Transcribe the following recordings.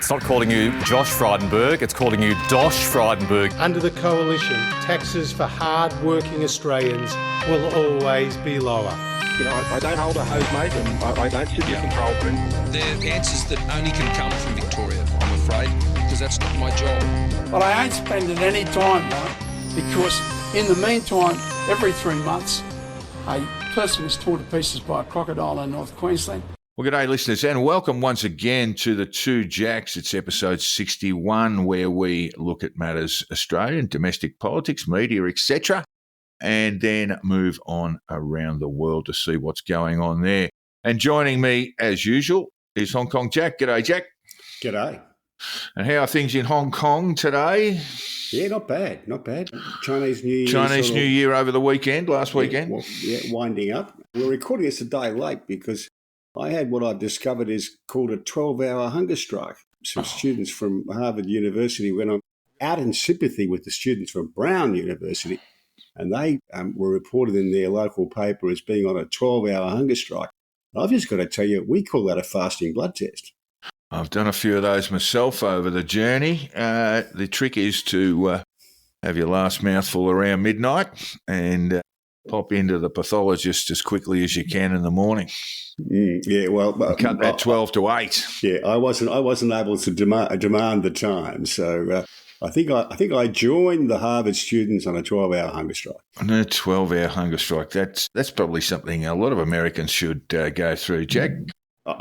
It's not calling you Josh Frydenberg, it's calling you Dosh Frydenberg. Under the coalition, taxes for hard-working Australians will always be lower. You know, I don't hold a hose, mate, and I don't sit in the control room. They're answers that only can come from Victoria, I'm afraid, because that's not my job. But I ain't spending any time, though, because in the meantime, every 3 months, a person is torn to pieces by a crocodile in North Queensland. Well, g'day listeners, and welcome once again to the Two Jacks. It's episode 61, where we look at matters Australian, domestic politics, media, etc., and then move on around the world to see what's going on there. And joining me, as usual, is Hong Kong Jack. G'day, Jack. G'day. And how are things in Hong Kong today? Yeah, not bad, not bad. Chinese New Year. Chinese New Year over the weekend, last weekend. Well, winding up. We're recording this a day late because I had what I've discovered is called a 12-hour hunger strike. Some students from Harvard University went on out in sympathy with the students from Brown University, and they were reported in their local paper as being on a 12-hour hunger strike. I've just got to tell you, we call that a fasting blood test. I've done a few of those myself over the journey. The trick is to have your last mouthful around midnight and pop into the pathologist as quickly as you can in the morning. Yeah, well, cut that 12 to 8. Yeah, I wasn't able to demand the time, so I think I joined the Harvard students on a 12-hour hunger strike. On a 12-hour hunger strike, that's probably something a lot of Americans should go through. Jack,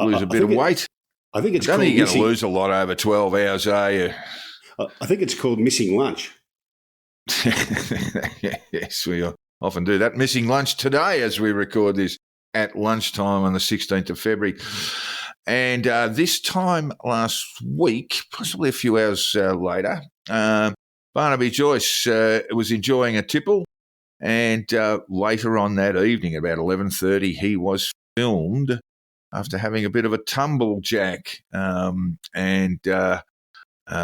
lose a bit of weight. I think it's. I don't think you're going to missing, lose a lot over 12 hours, are you? I think it's called missing lunch. Yes, we often do that. Missing lunch today as we record this at lunchtime on the 16th of February. And this time last week, possibly a few hours later, Barnaby Joyce was enjoying a tipple, and later on that evening, about 11:30, he was filmed after having a bit of a tumble, Jack, and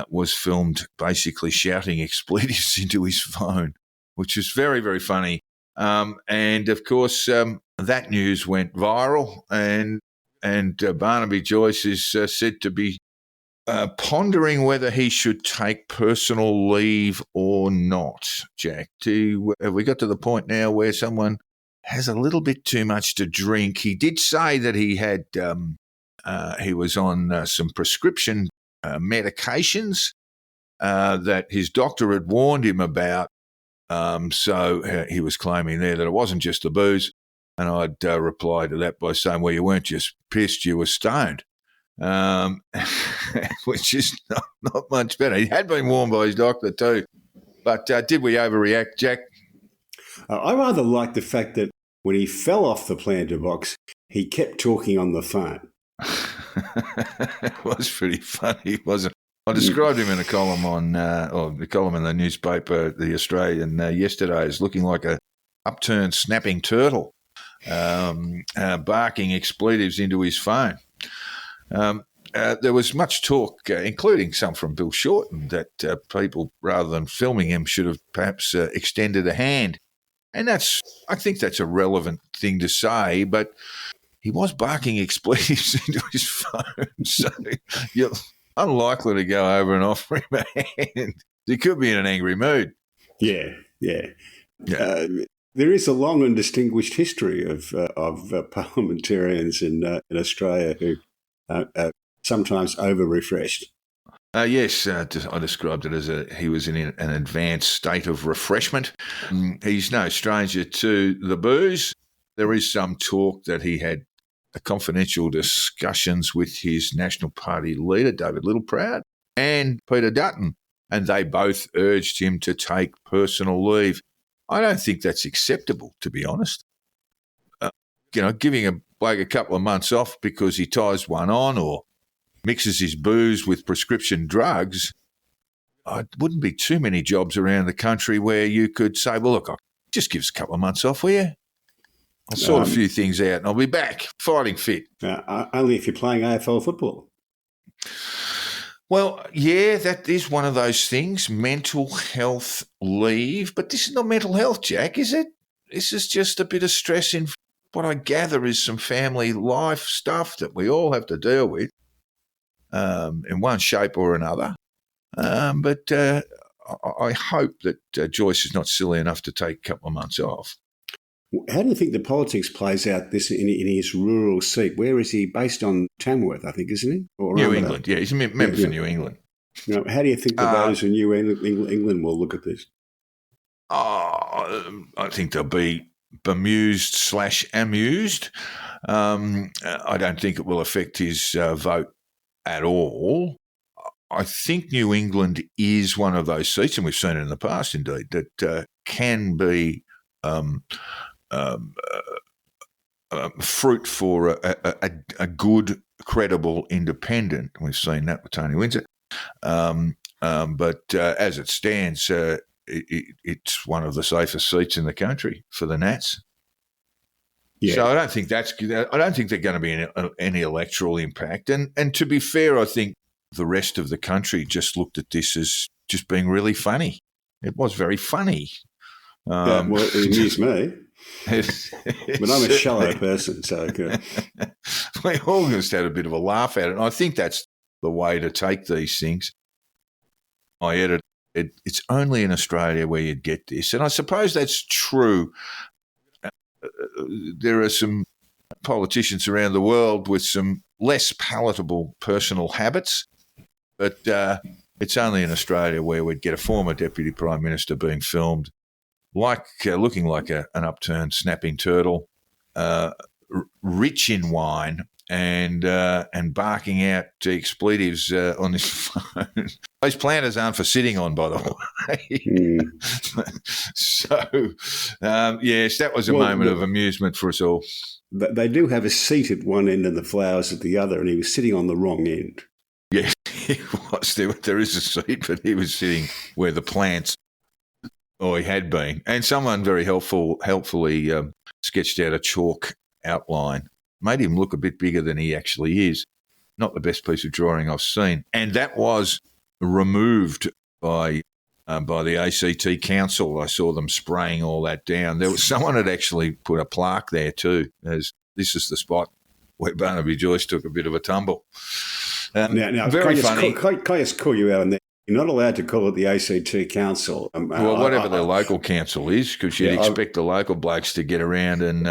was filmed basically shouting expletives into his phone, which is very, very funny. And of course, that news went viral, and Barnaby Joyce is said to be pondering whether he should take personal leave or not. Jack, have we got to the point now where someone has a little bit too much to drink? He did say that he was on some prescription medications that his doctor had warned him about. So he was claiming there that it wasn't just the booze. And I'd reply to that by saying, well, you weren't just pissed, you were stoned, which is not much better. He had been warned by his doctor too. But did we overreact, Jack? I rather like the fact that when he fell off the planter box, he kept talking on the phone. It was pretty funny, wasn't it? I described him in a column the column in the newspaper, The Australian, yesterday as looking like a upturned snapping turtle, barking expletives into his phone. There was much talk, including some from Bill Shorten, that people, rather than filming him, should have perhaps extended a hand. And I think that's a relevant thing to say, but he was barking expletives into his phone, so you're unlikely to go over and offer him a hand. He could be in an angry mood. Yeah. There is a long and distinguished history of parliamentarians in Australia who are sometimes over-refreshed. Yes, I described it as he was in an advanced state of refreshment. He's no stranger to the booze. There is some talk that he had confidential discussions with his National Party leader, David Littleproud, and Peter Dutton, and they both urged him to take personal leave. I don't think that's acceptable, to be honest. Giving a bloke a couple of months off because he ties one on or mixes his booze with prescription drugs, it wouldn't be too many jobs around the country where you could say, well, look, just give us a couple of months off, will you? I'll sort a few things out and I'll be back, fighting fit. Only if you're playing AFL football. Well, yeah, that is one of those things, mental health leave. But this is not mental health, Jack, is it? This is just a bit of stress in what I gather is some family life stuff that we all have to deal with. in one shape or another. But I hope that Joyce is not silly enough to take a couple of months off. How do you think the politics plays out this in his rural seat? Where is he based on? Tamworth, I think, isn't he? Or New England, yeah. He's a member for New England. How do you think the voters in New England will look at this? I think they'll be bemused/amused. I don't think it will affect his vote at all. I think New England is one of those seats, and we've seen it in the past, indeed, that can be fruit for a good, credible independent. We've seen that with Tony Windsor. But as it stands, it's one of the safest seats in the country for the Nats. Yeah. So I don't think they're going to be any electoral impact. And to be fair, I think the rest of the country just looked at this as just being really funny. It was very funny. Well, it amused me. But I'm a shallow person, so we all just had a bit of a laugh at it. And I think that's the way to take these things. I edit it. It's only in Australia where you'd get this. And I suppose that's true. There are some politicians around the world with some less palatable personal habits, but it's only in Australia where we'd get a former Deputy Prime Minister being filmed looking like an upturned snapping turtle, rich in wine and barking out expletives on his phone. Those planters aren't for sitting on, by the way. So, yes, that was a moment of amusement for us all. They do have a seat at one end and the flowers at the other, and he was sitting on the wrong end. Yes, he was. There is a seat, but he was sitting where the plants, he had been. And someone very helpfully sketched out a chalk outline, made him look a bit bigger than he actually is. Not the best piece of drawing I've seen. And that was removed by the ACT Council. I saw them spraying all that down. There was someone had actually put a plaque there too, as this is the spot where Barnaby Joyce took a bit of a tumble. Now, very funny. Can I just call you out on that? You're not allowed to call it the ACT Council. Well, whatever the local council is, because you'd expect the local blokes to get around and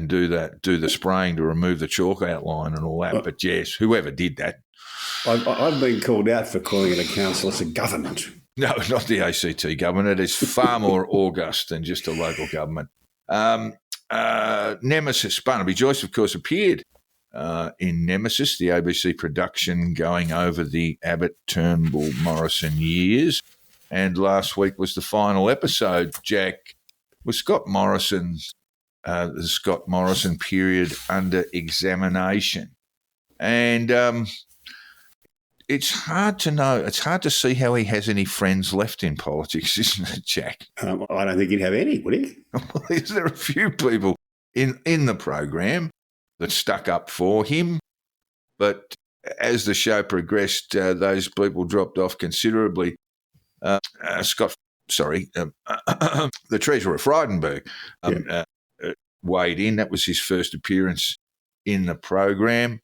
do the spraying to remove the chalk outline and all that. But yes, whoever did that. I've been called out for calling it a council. It's a government. No, not the ACT government. It is far more august than just a local government. Nemesis, Barnaby Joyce, of course, appeared in Nemesis, the ABC production going over the Abbott, Turnbull, Morrison years. And last week was the final episode, Jack, with the Scott Morrison period under examination. And it's hard to know. It's hard to see how he has any friends left in politics, isn't it, Jack? I don't think he'd have any, would he? Well, is there a few people in the program that stuck up for him? But as the show progressed, those people dropped off considerably. The Treasurer Frydenberg weighed in. That was his first appearance in the program.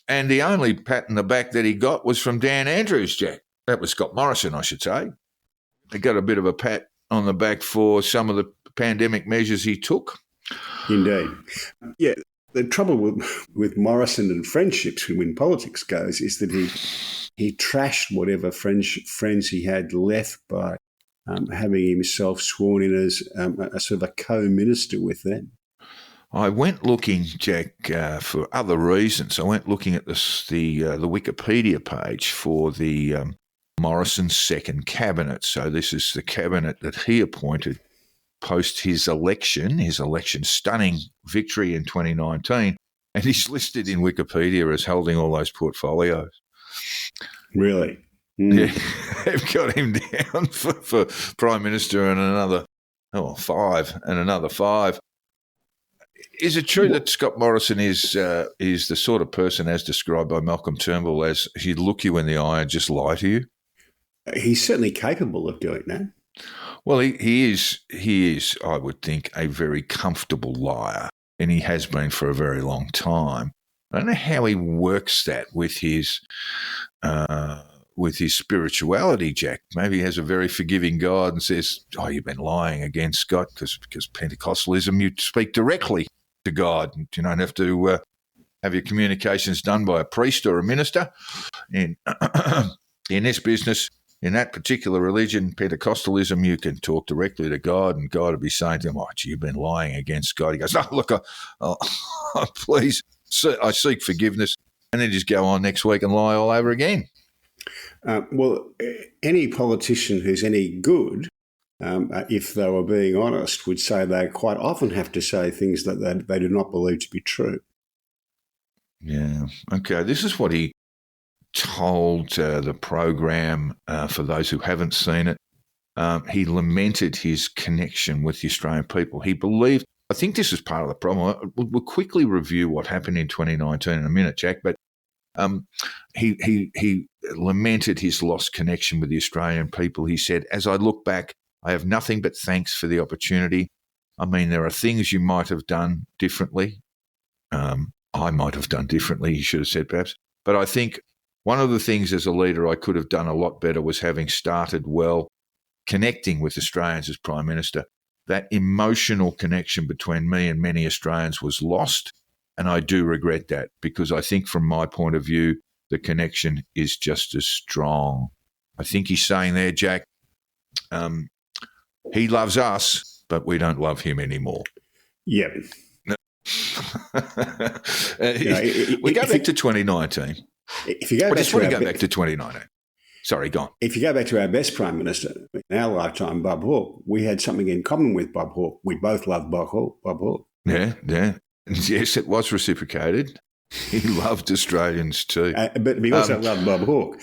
And the only pat in the back that he got was from Dan Andrews, Jack. That was Scott Morrison, I should say. He got a bit of a pat on the back for some of the pandemic measures he took. Indeed. Yeah, the trouble with Morrison and friendships when politics goes is that he trashed whatever friends he had left by having himself sworn in as a sort of a co-minister with them. I went looking, Jack, for other reasons. I went looking at the Wikipedia page for the Morrison's second cabinet. So this is the cabinet that he appointed post his election stunning victory in 2019. And he's listed in Wikipedia as holding all those portfolios. Really? Yeah, they've got him down for Prime Minister and another five. Is it true that Scott Morrison is the sort of person, as described by Malcolm Turnbull, as he'd look you in the eye and just lie to you? He's certainly capable of doing that. Well, he is, I would think, a very comfortable liar, and he has been for a very long time. I don't know how he works that with his spirituality, Jack. Maybe he has a very forgiving God and says, "Oh, you've been lying against God because Pentecostalism, you speak directly to God. You don't have to have your communications done by a priest or a minister. In this business, in that particular religion, Pentecostalism, you can talk directly to God, and God will be saying to him, "Oh, gee, you've been lying against God." He goes, "No, look, please, I seek forgiveness," and then just go on next week and lie all over again. Well, any politician who's any good, if they were being honest, would say they quite often have to say things that they do not believe to be true. Yeah. Okay. This is what he told the program, for those who haven't seen it. He lamented his connection with the Australian people. He believed, I think this is part of the problem. We'll quickly review what happened in 2019 in a minute, Jack, but he lamented his lost connection with the Australian people. He said, "As I look back, I have nothing but thanks for the opportunity. I mean, there are things you might have done differently. I might have done differently," he should have said perhaps. "But I think one of the things as a leader I could have done a lot better was having started well, connecting with Australians as Prime Minister. That emotional connection between me and many Australians was lost, and I do regret that because I think from my point of view, the connection is just as strong." I think he's saying there, Jack, he loves us, but we don't love him anymore. Yep. We go back to 2019. If you go I back just to want to our go back to 2019. Sorry, go on. If you go back to our best Prime Minister in our lifetime, Bob Hawke, we had something in common with Bob Hawke. We both loved Bob Hawke. Yeah. Yes, it was reciprocated. He loved Australians too. But he also loved Bob Hawke.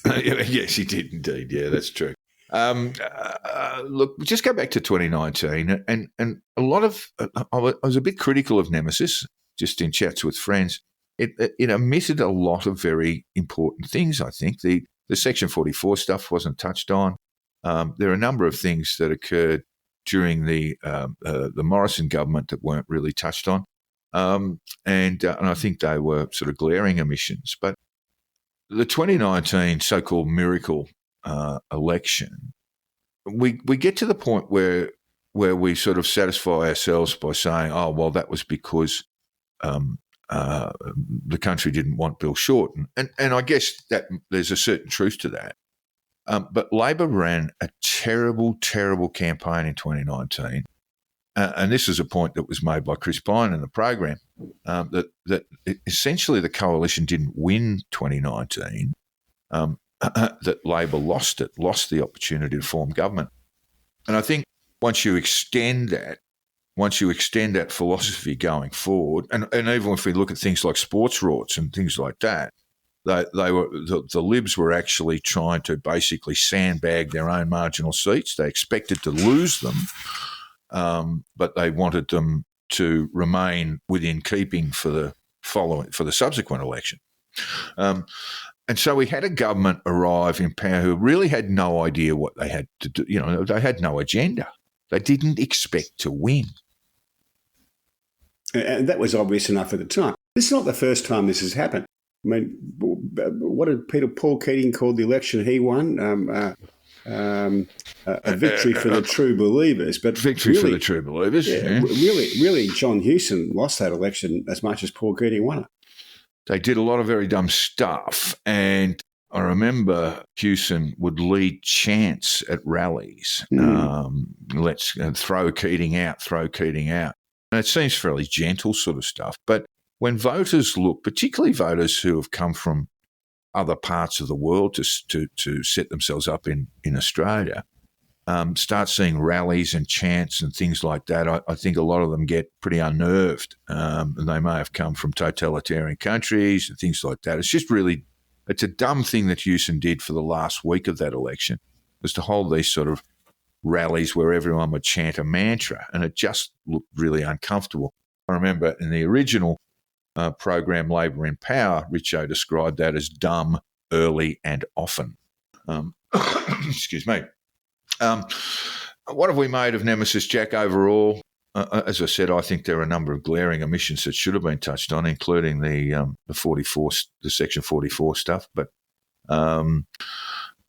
Yes, he did indeed. Yeah, that's true. Look, just go back to 2019, and a lot of I was a bit critical of Nemesis, just in chats with friends. It omitted a lot of very important things. I think the Section 44 stuff wasn't touched on. There are a number of things that occurred during the Morrison government that weren't really touched on, and I think they were sort of glaring omissions. But the 2019 so-called miracle election, we get to the point where we sort of satisfy ourselves by saying, "Oh, well, that was because the country didn't want Bill Shorten," and I guess that there's a certain truth to that. But Labor ran a terrible, terrible campaign in 2019, and this is a point that was made by Chris Pine in the program, that essentially the coalition didn't win 2019. That Labor lost the opportunity to form government. And I think once you extend that philosophy going forward, and even if we look at things like sports rorts and things like that, the Libs were actually trying to basically sandbag their own marginal seats. They expected to lose them, but they wanted them to remain within keeping for the subsequent election. And so we had a government arrive in power who really had no idea what they had to do. You know, they had no agenda. They didn't expect to win. And that was obvious enough at the time. This is not the first time this has happened. I mean, what did Paul Keating call the election he won? A victory for the true believers. But victory for the true believers. Yeah. Really, John Hewson lost that election as much as Paul Keating won it. They did a lot of very dumb stuff. And I remember Hewson would lead chants at rallies. Let's throw Keating out. And it seems fairly gentle sort of stuff. But when voters look, particularly voters who have come from other parts of the world to set themselves up in Australia, start seeing rallies and chants and things like that, I think a lot of them get pretty unnerved. And they may have come from totalitarian countries and things like that. It's a dumb thing that Hewson did for the last week of that election, was to hold these sort of rallies where everyone would chant a mantra, and it just looked really uncomfortable. I remember in the original program Labor in Power, Richo described that as dumb, early and often. Excuse me. What have we made of Nemesis, Jack, overall? as I said, I think there are a number of glaring omissions that should have been touched on, including the 44, the Section 44 stuff. But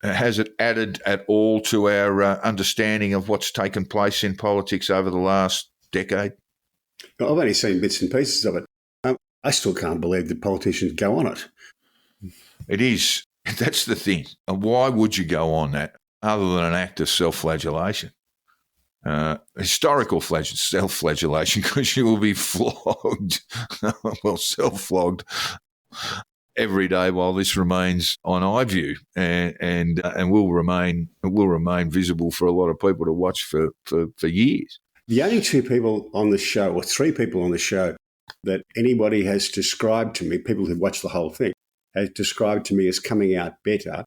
has it added at all to our understanding of what's taken place in politics over the last decade? I've only seen bits and pieces of it. I still can't believe that politicians go on it. It is. That's the thing. Why would you go on that other than an act of self-flagellation? Historical self-flagellation, because you will be flogged, well, self-flogged every day while this remains on iView, and will remain visible for a lot of people to watch for years. The only two people on the show, or three people on the show, that anybody has described to me, people who've watched the whole thing, has described to me as coming out better: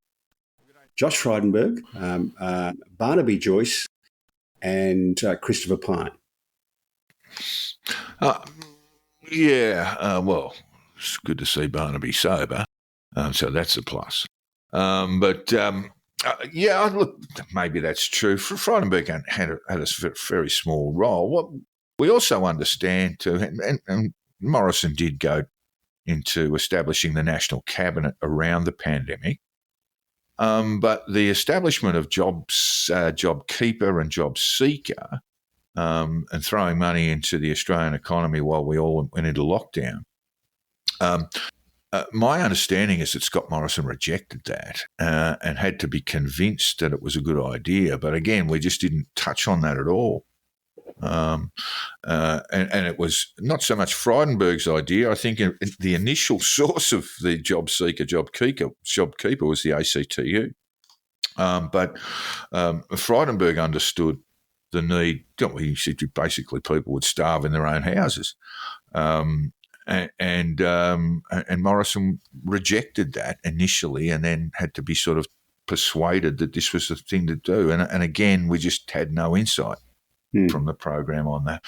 Josh Frydenberg, Barnaby Joyce, and Christopher Pine. Well, it's good to see Barnaby sober, so that's a plus. Look, maybe that's true. Frydenberg had a very small role. What we also understand too, and Morrison did go into establishing the National Cabinet around the pandemic. But the establishment of JobKeeper and JobSeeker, and throwing money into the Australian economy while we all went into lockdown, my understanding is that Scott Morrison rejected that and had to be convinced that it was a good idea. But again, we just didn't touch on that at all. And it was not so much Frydenberg's idea. I think the initial source of the JobKeeper was the ACTU. But Frydenberg understood the need. He said basically people would starve in their own houses. And Morrison rejected that initially, and then had to be sort of persuaded that this was the thing to do. And again, we just had no insight from the program on that.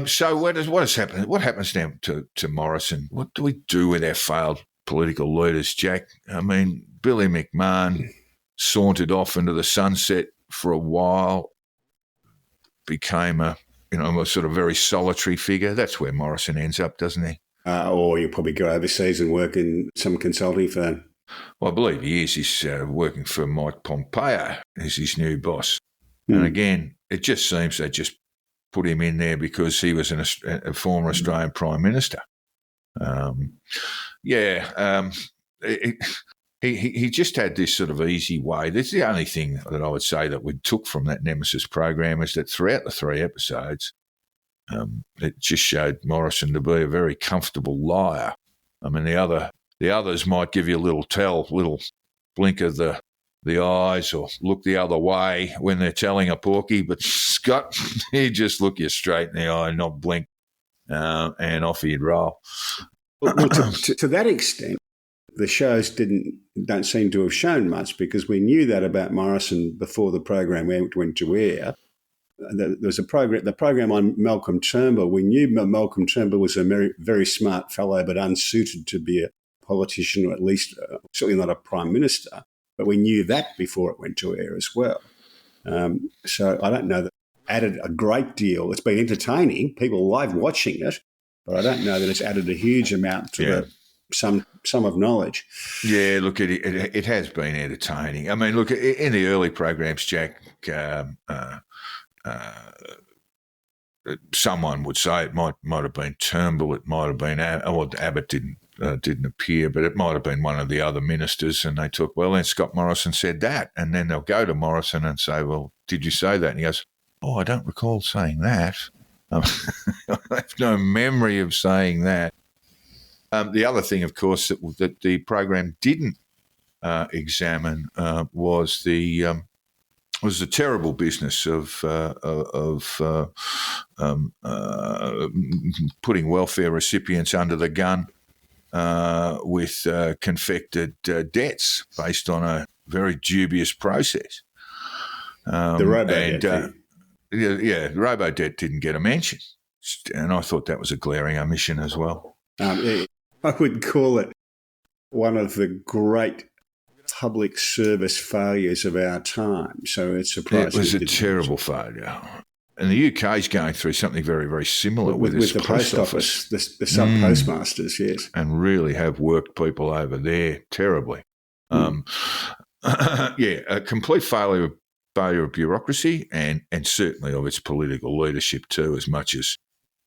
So what has happened? What happens now to Morrison? What do we do with our failed political leaders, Jack? I mean, Billy McMahon sauntered off into the sunset for a while, became a sort of very solitary figure. That's where Morrison ends up, doesn't he? Or you'll probably go overseas and work in some consulting firm. Well, I believe he is. He's working for Mike Pompeo as his new boss. And again, it just seems they just put him in there because he was a former Australian Prime Minister. He just had this sort of easy way. That's the only thing that I would say that we took from that Nemesis program, is that throughout the 3 episodes, it just showed Morrison to be a very comfortable liar. I mean, the others might give you a little blink of the eyes or look the other way when they're telling a porky, but Scott, he just look you straight in the eye, not blink, and off he'd roll. Well, to that extent, the shows don't seem to have shown much, because we knew that about Morrison before the program went to air. There was the program on Malcolm Turnbull. We knew Malcolm Turnbull was a very, very smart fellow, but unsuited to be a politician, or at least certainly not a prime minister. But we knew that before it went to air as well. So I don't know that added a great deal. It's been entertaining. People love watching it, but I don't know that it's added a huge amount to some of knowledge. Yeah, look, it has been entertaining. I mean, look, in the early programs, Jack, someone would say it might have been Turnbull, it might have been Abbott didn't appear, but it might have been one of the other ministers, and they took, well, then Scott Morrison said that, and then they'll go to Morrison and say, well, did you say that? And he goes, oh, I don't recall saying that. I have no memory of saying that. The other thing, of course, that the program didn't examine was the terrible business of putting welfare recipients under the gun with confected debts based on a very dubious process. The robo-debt. The robo-debt didn't get a mention, and I thought that was a glaring omission as well. I would call it one of the great public service failures of our time. So it's surprising. It was a terrible failure. And the UK is going through something very, very similar with its the post office, the sub postmasters, yes, and really have worked people over there terribly. A complete failure of bureaucracy and certainly of its political leadership too, as much as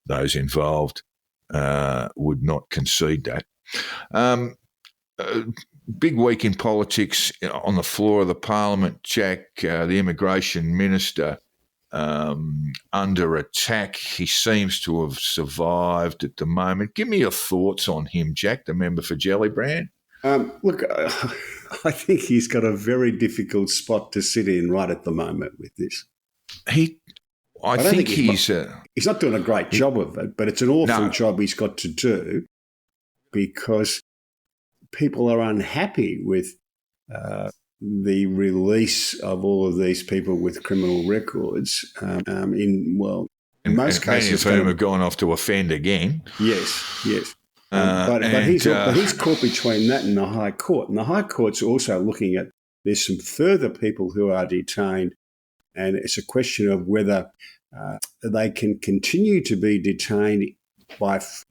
those involved would not concede that. Big week in politics on the floor of the Parliament, Jack. The immigration minister under attack. He seems to have survived at the moment. Give me your thoughts on him, Jack, the member for Gellibrand. Look, I think he's got a very difficult spot to sit in right at the moment with this. I think he's not doing a great job of it, but it's an awful job he's got to do because people are unhappy with the release of all of these people with criminal records. In most cases, many of whom have gone off to offend again. Yes. But he's caught between that and the High Court. And the High Court's also looking at there's some further people who are detained, and it's a question of whether they can continue to be detained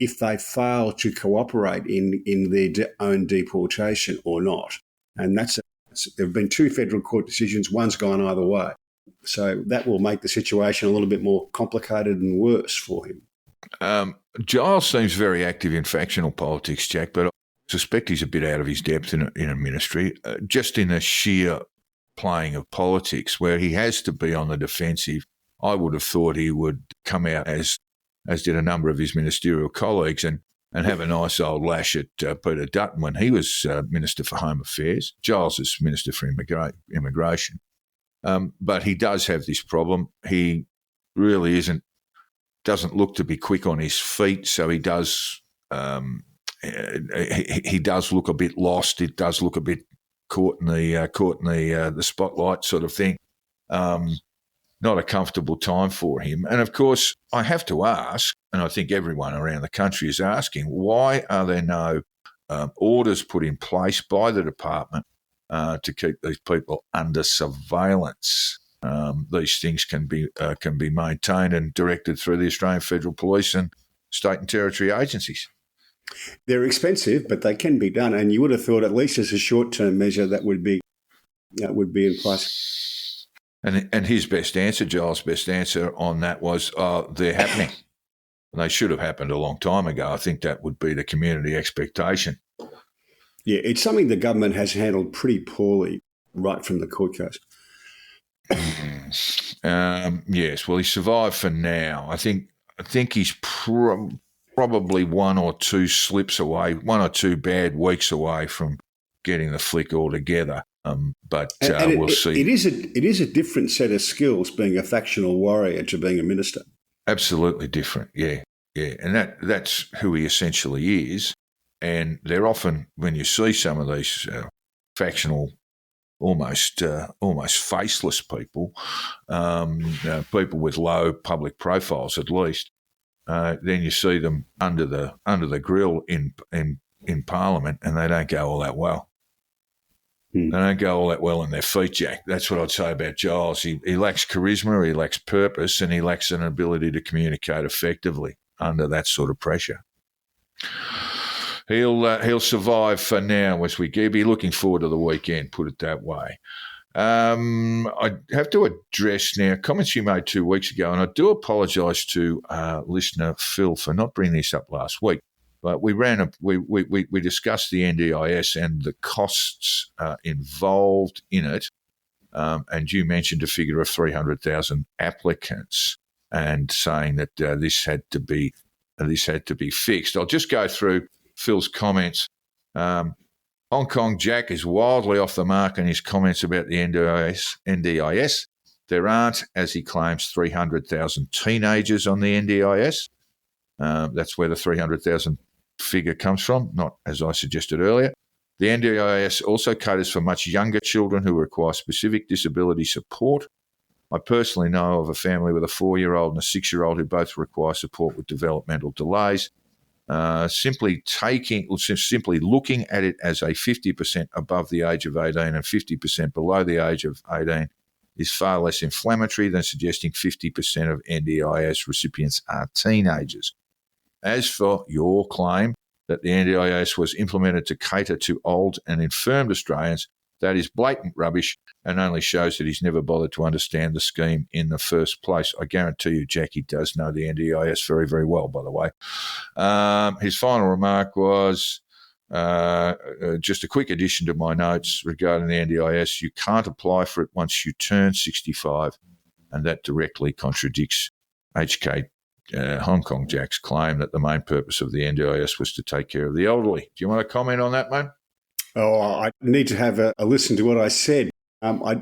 if they fail to cooperate in their own deportation or not. And there have been two federal court decisions. One's gone either way. So that will make the situation a little bit more complicated and worse for him. Giles seems very active in factional politics, Jack, but I suspect he's a bit out of his depth in a ministry, just in the sheer playing of politics, where he has to be on the defensive. I would have thought he would come out as did a number of his ministerial colleagues and have a nice old lash at Peter Dutton when he was Minister for Home Affairs. Giles is Minister for Immigration. But he does have this problem. He really doesn't look to be quick on his feet, so he does he does look a bit lost. It does look a bit caught in the spotlight sort of thing. Not a comfortable time for him. And of course, I have to ask, and I think everyone around the country is asking, why are there no orders put in place by the department to keep these people under surveillance? These things can be maintained and directed through the Australian Federal Police and state and territory agencies. They're expensive, but they can be done. And you would have thought, at least as a short-term measure, that would be in place. And his best answer, Giles' best answer on that was, they're happening. They should have happened a long time ago. I think that would be the community expectation. Yeah, it's something the government has handled pretty poorly right from the court case. Yes, well, he survived for now. I think he's probably one or two bad weeks away from getting the flick altogether. But we'll see. It is a different set of skills being a factional warrior to being a minister. Absolutely different, yeah. And that's who he essentially is. And they're often, when you see some of these factional, almost faceless people, people with low public profiles at least, then you see them under the grill in Parliament, and they don't go all that well. They don't go all that well in their feet, Jack. That's what I'd say about Giles. He lacks charisma, he lacks purpose, and he lacks an ability to communicate effectively under that sort of pressure. He'll survive for now as we be looking forward to the weekend, put it that way. I have to address now comments you made 2 weeks ago, and I do apologise to listener Phil for not bringing this up last week. But we discussed the NDIS and the costs involved in it, and you mentioned a figure of 300,000 applicants, and saying that this had to be fixed. I'll just go through Phil's comments. Hong Kong Jack is wildly off the mark in his comments about the NDIS. There aren't, as he claims, 300,000 teenagers on the NDIS. That's where the 300,000 figure comes from, not as I suggested earlier. The NDIS also caters for much younger children who require specific disability support. I personally know of a family with a 4-year-old and a 6-year-old who both require support with developmental delays. Simply looking at it as a 50% above the age of 18 and 50% below the age of 18 is far less inflammatory than suggesting 50% of NDIS recipients are teenagers. As for your claim that the NDIS was implemented to cater to old and infirmed Australians, that is blatant rubbish and only shows that he's never bothered to understand the scheme in the first place. I guarantee you, Jackie does know the NDIS very, very well, by the way. His final remark was just a quick addition to my notes regarding the NDIS. You can't apply for it once you turn 65, and that directly contradicts HK Hong Kong Jack's claim that the main purpose of the NDIS was to take care of the elderly. Do you want to comment on that, mate? Oh, I need to have a listen to what I said. My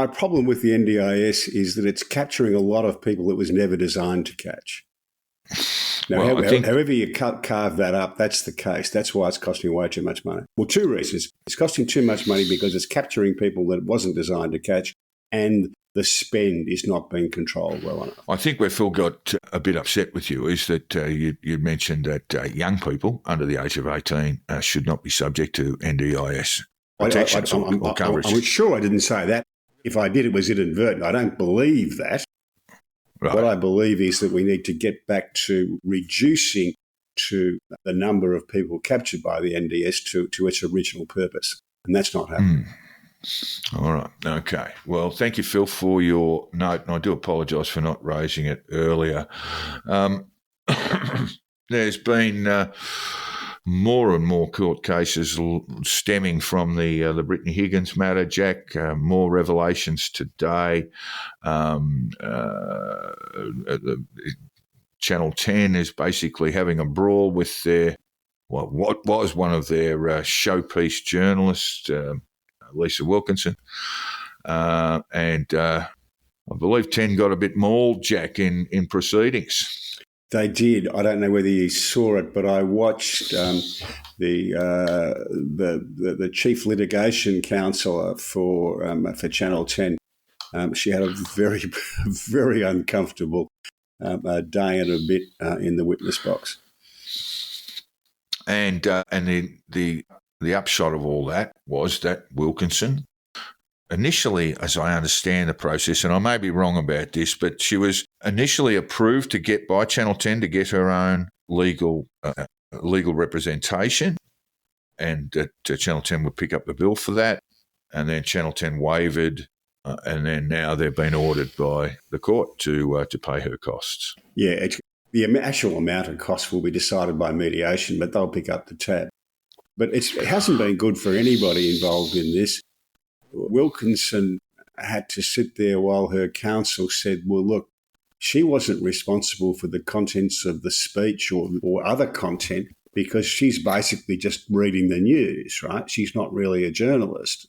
problem with the NDIS is that it's capturing a lot of people it was never designed to catch. Now, however you carve that up, that's the case. That's why it's costing way too much money. Well, two reasons. It's costing too much money because it's capturing people that it wasn't designed to catch, and the spend is not being controlled well enough. I think where Phil got a bit upset with you is that you mentioned that young people under the age of 18 should not be subject to NDIS protections or coverage. I'm sure I didn't say that. If I did, it was inadvertent. I don't believe that. Right. What I believe is that we need to get back to reducing to the number of people captured by the NDS to its original purpose, and that's not happening. All right. Okay. Well, thank you, Phil, for your note, and I do apologise for not raising it earlier. There's been more and more court cases stemming from the Brittany Higgins matter, Jack. More revelations today. Channel 10 is basically having a brawl with what was one of their showpiece journalists, Lisa Wilkinson, and I believe 10 got a bit mauled, Jack, in proceedings. They did. I don't know whether you saw it, but I watched the chief litigation counsellor for Channel 10. She had a very, very uncomfortable day and a bit in the witness box. And the upshot of all that was that Wilkinson, initially, as I understand the process, and I may be wrong about this, but she was initially approved to get by Channel 10 to get her own legal representation, and that Channel 10 would pick up the bill for that, and then Channel 10 wavered, and then now they've been ordered by the court to pay her costs. Yeah, the actual amount of costs will be decided by mediation, but they'll pick up the tab. But it hasn't been good for anybody involved in this. Wilkinson had to sit there while her counsel said, well, look, she wasn't responsible for the contents of the speech or other content because she's basically just reading the news, right? She's not really a journalist.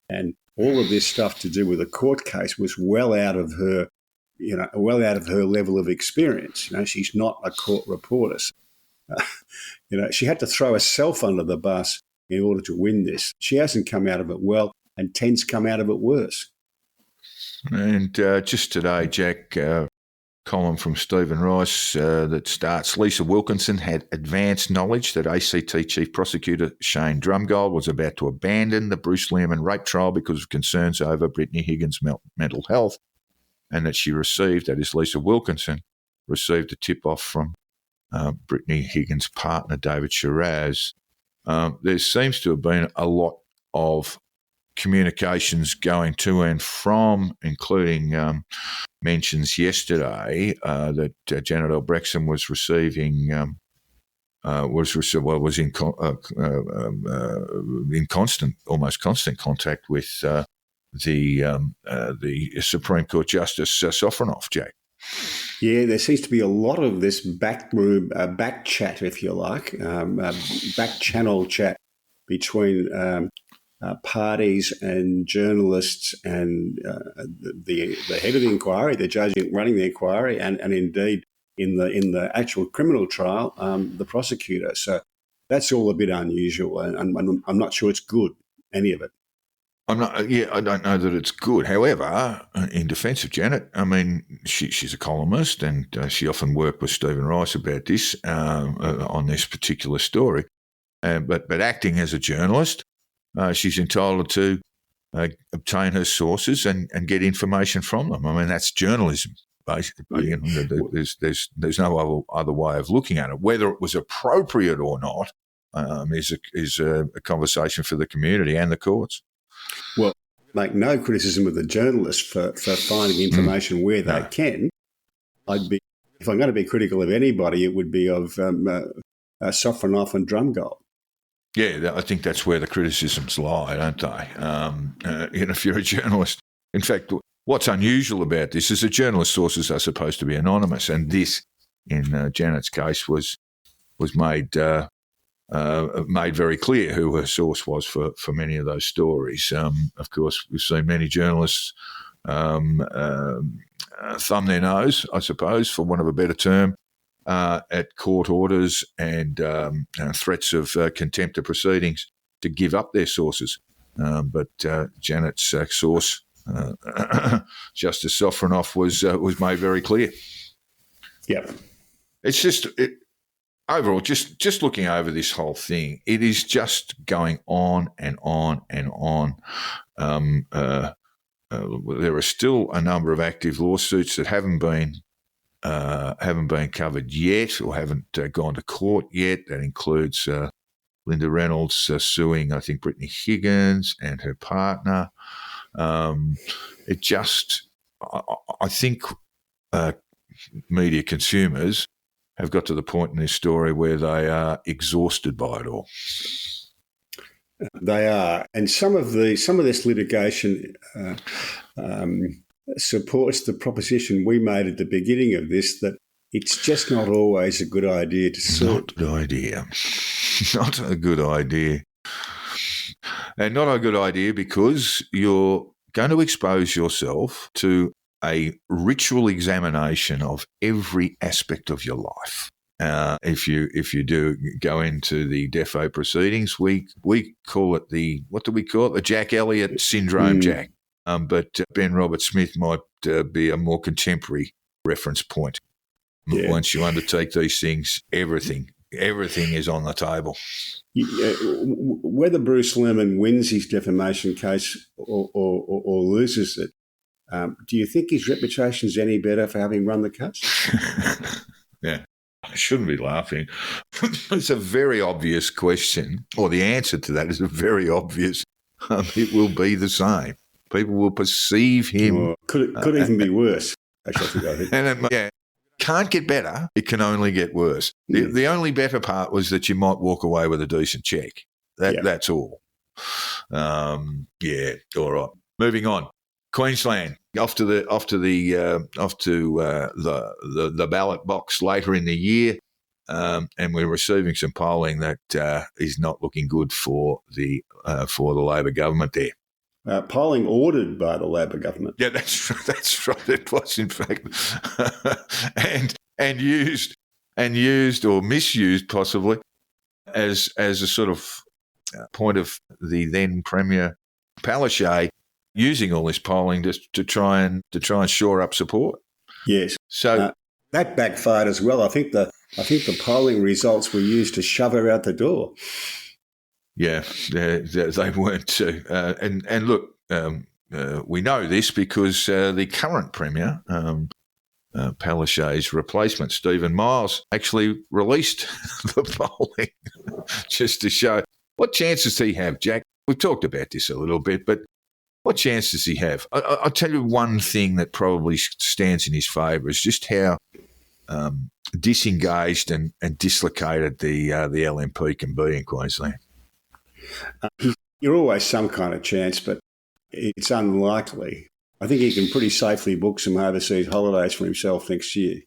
And all of this stuff to do with a court case was well out of her level of experience. She's not a court reporter. She had to throw herself under the bus in order to win this. She hasn't come out of it well, and 10's come out of it worse. And just today, Jack, column from Stephen Rice that starts, Lisa Wilkinson had advanced knowledge that ACT Chief Prosecutor Shane Drumgold was about to abandon the Bruce Lehrmann rape trial because of concerns over Brittany Higgins' mental health, and that Lisa Wilkinson received a tip-off from Brittany Higgins' partner, David Shiraz. There seems to have been a lot of communications going to and from, including mentions yesterday that Janet Albrechtsen was receiving, almost constant contact with the Supreme Court Justice Sofronoff, Jack. Yeah, there seems to be a lot of this backroom, back chat, if you like, back channel chat between parties and journalists and the head of the inquiry, the judge running the inquiry, and indeed in the actual criminal trial, the prosecutor. So that's all a bit unusual, and I'm not sure it's good, any of it. I don't know that it's good. However, in defence of Janet, I mean, she's a columnist, and she often worked with Stephen Rice about this on this particular story. But acting as a journalist, she's entitled to obtain her sources and get information from them. I mean, that's journalism, basically. You know, there's no other way of looking at it. Whether it was appropriate or not is a conversation for the community and the courts. Well, make no criticism of the journalists for finding information where they can. If I'm going to be critical of anybody, it would be of Sofronoff and Drumgold. Yeah, I think that's where the criticisms lie, don't they? If you're a journalist. In fact, what's unusual about this is that journalist sources are supposed to be anonymous, and this, in Janet's case, was made very clear who her source was for many of those stories. Of course, we've seen many journalists thumb their nose, I suppose, for want of a better term, at court orders and threats of contempt of proceedings to give up their sources. But Janet's source, Justice Sofronoff, was made very clear. Yeah. It's just overall, just looking over this whole thing, it is just going on and on and on. There are still a number of active lawsuits that haven't been covered yet or haven't gone to court yet. That includes Linda Reynolds suing, I think, Brittany Higgins and her partner. I think media consumers have got to the point in this story where they are exhausted by it all. They are, and some of this litigation supports the proposition we made at the beginning of this, that it's just not always a good idea to sue. Not a good idea. Not a good idea. And not a good idea because you're going to expose yourself to a ritual examination of every aspect of your life. If you do go into the defo proceedings, we call it what do we call it? The Jack Elliott syndrome, Jack. But Ben Robert-Smith might be a more contemporary reference point. Yeah. Once you undertake these things, everything is on the table. Whether Bruce Lerman wins his defamation case or loses it, do you think his reputation is any better for having run the case? Yeah. I shouldn't be laughing. It's a very obvious question, or the answer to that is a very obvious. It will be the same. People will perceive him. Could even be worse. Actually, I think. And can't get better. It can only get worse. The only better part was that you might walk away with a decent check. That's all. All right. Moving on. Queensland off to the ballot box later in the year, and we're receiving some polling that is not looking good for the Labor government there. Polling ordered by the Labor government. Yeah, that's right. It was, in fact, and used or misused possibly as a sort of point of the then Premier Palaszczuk using all this polling to try and shore up support. Yes. So that backfired as well. I think the polling results were used to shove her out the door. Yeah, they weren't too. And look, we know this because the current Premier, Palaszczuk's replacement, Stephen Miles, actually released the polling just to show what chance does he have, Jack? We've talked about this a little bit, but what chance does he have? I'll tell you one thing that probably stands in his favour is just how disengaged and dislocated the LNP can be in Queensland. You're always some kind of chance, but it's unlikely. I think he can pretty safely book some overseas holidays for himself next year.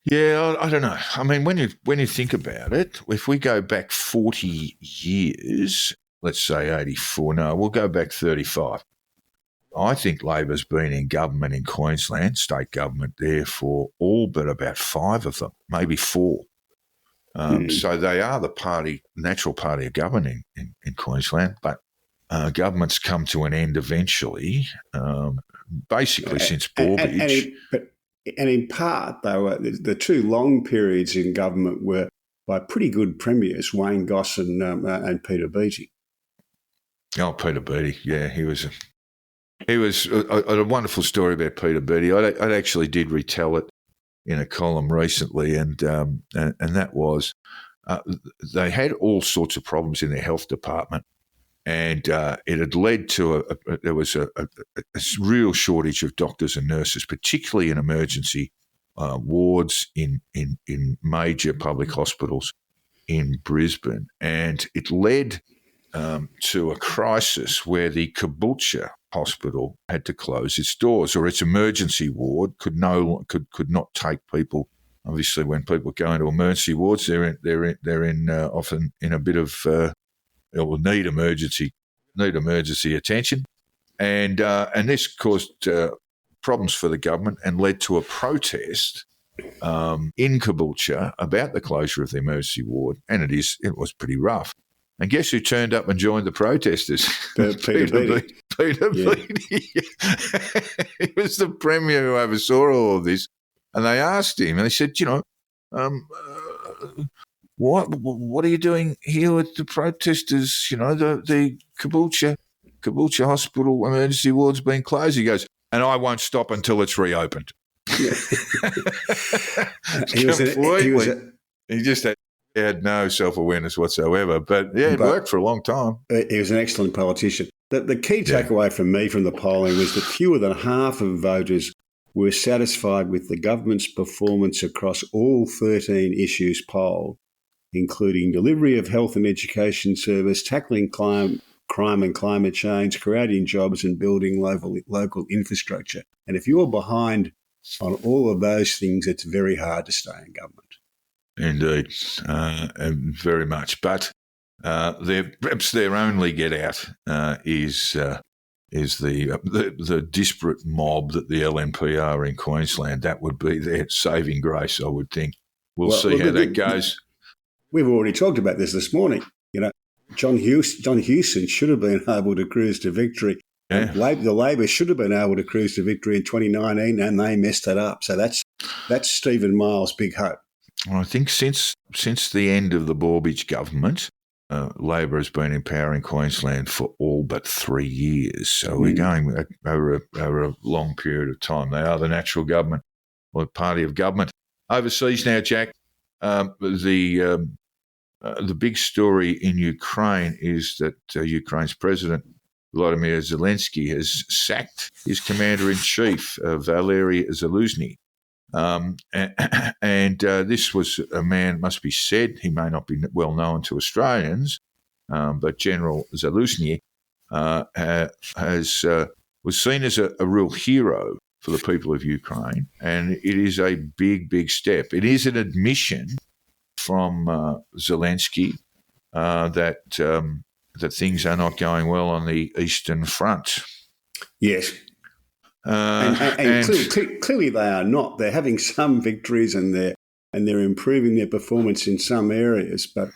Yeah, I don't know. I mean, when you think about it, if we go back 40 years, let's say 84, no, we'll go back 35. I think Labor's been in government in Queensland, state government there, for all but about 5 of them, maybe 4. So they are the natural party of government in Queensland, but governments come to an end eventually, basically since Borbidge. And in part, though, the 2 long periods in government were by pretty good premiers, Wayne Goss and Peter Beattie. Oh, Peter Beattie. Yeah, he was a wonderful story about Peter Beattie. I actually did retell it in a column recently, and that was they had all sorts of problems in their health department, and it had led to there was a real shortage of doctors and nurses, particularly in emergency wards in major public hospitals in Brisbane, and it led to a crisis where the Caboolture Hospital had to close its doors, or its emergency ward could not take people. Obviously, when people go into emergency wards, they're in often in a bit of will need emergency attention, and this caused problems for the government and led to a protest in Caboolture about the closure of the emergency ward, and it was pretty rough. And guess who turned up and joined the protesters? Peter Beattie. Peter Beattie. He was the premier who oversaw all of this. And they asked him, and they said, what are you doing here with the protesters? The Caboolture Hospital emergency ward's been closed. He goes, and I won't stop until it's reopened. Yeah. He had no self-awareness whatsoever, but it worked for a long time. He was an excellent politician. The key takeaway from me from the polling was that fewer than half of voters were satisfied with the government's performance across all 13 issues polled, including delivery of health and education service, tackling crime and climate change, creating jobs and building local infrastructure. And if you're behind on all of those things, it's very hard to stay in government. Indeed, very much. But perhaps their only get out is the disparate mob that the LNP are in Queensland. That would be their saving grace, I would think. We'll see how that goes. We've already talked about this morning. John Hewson should have been able to cruise to victory. Yeah. The Labor should have been able to cruise to victory in 2019, and they messed it up. So that's Stephen Miles' big hope. I think since the end of the Borbidge government, Labor has been in power in Queensland for all but 3 years. So we're going over a long period of time. They are the natural government, or party of government. Overseas now, Jack, the big story in Ukraine is that Ukraine's president, Volodymyr Zelensky, has sacked his commander-in-chief, Valery Zaluzhny. This was a man, must be said, he may not be well known to Australians, but General Zaluzhny was seen as a real hero for the people of Ukraine, and it is a big, big step. It is an admission from Zelensky that things are not going well on the Eastern Front. Yes. Clearly they are not. They're having some victories and they're improving their performance in some areas, but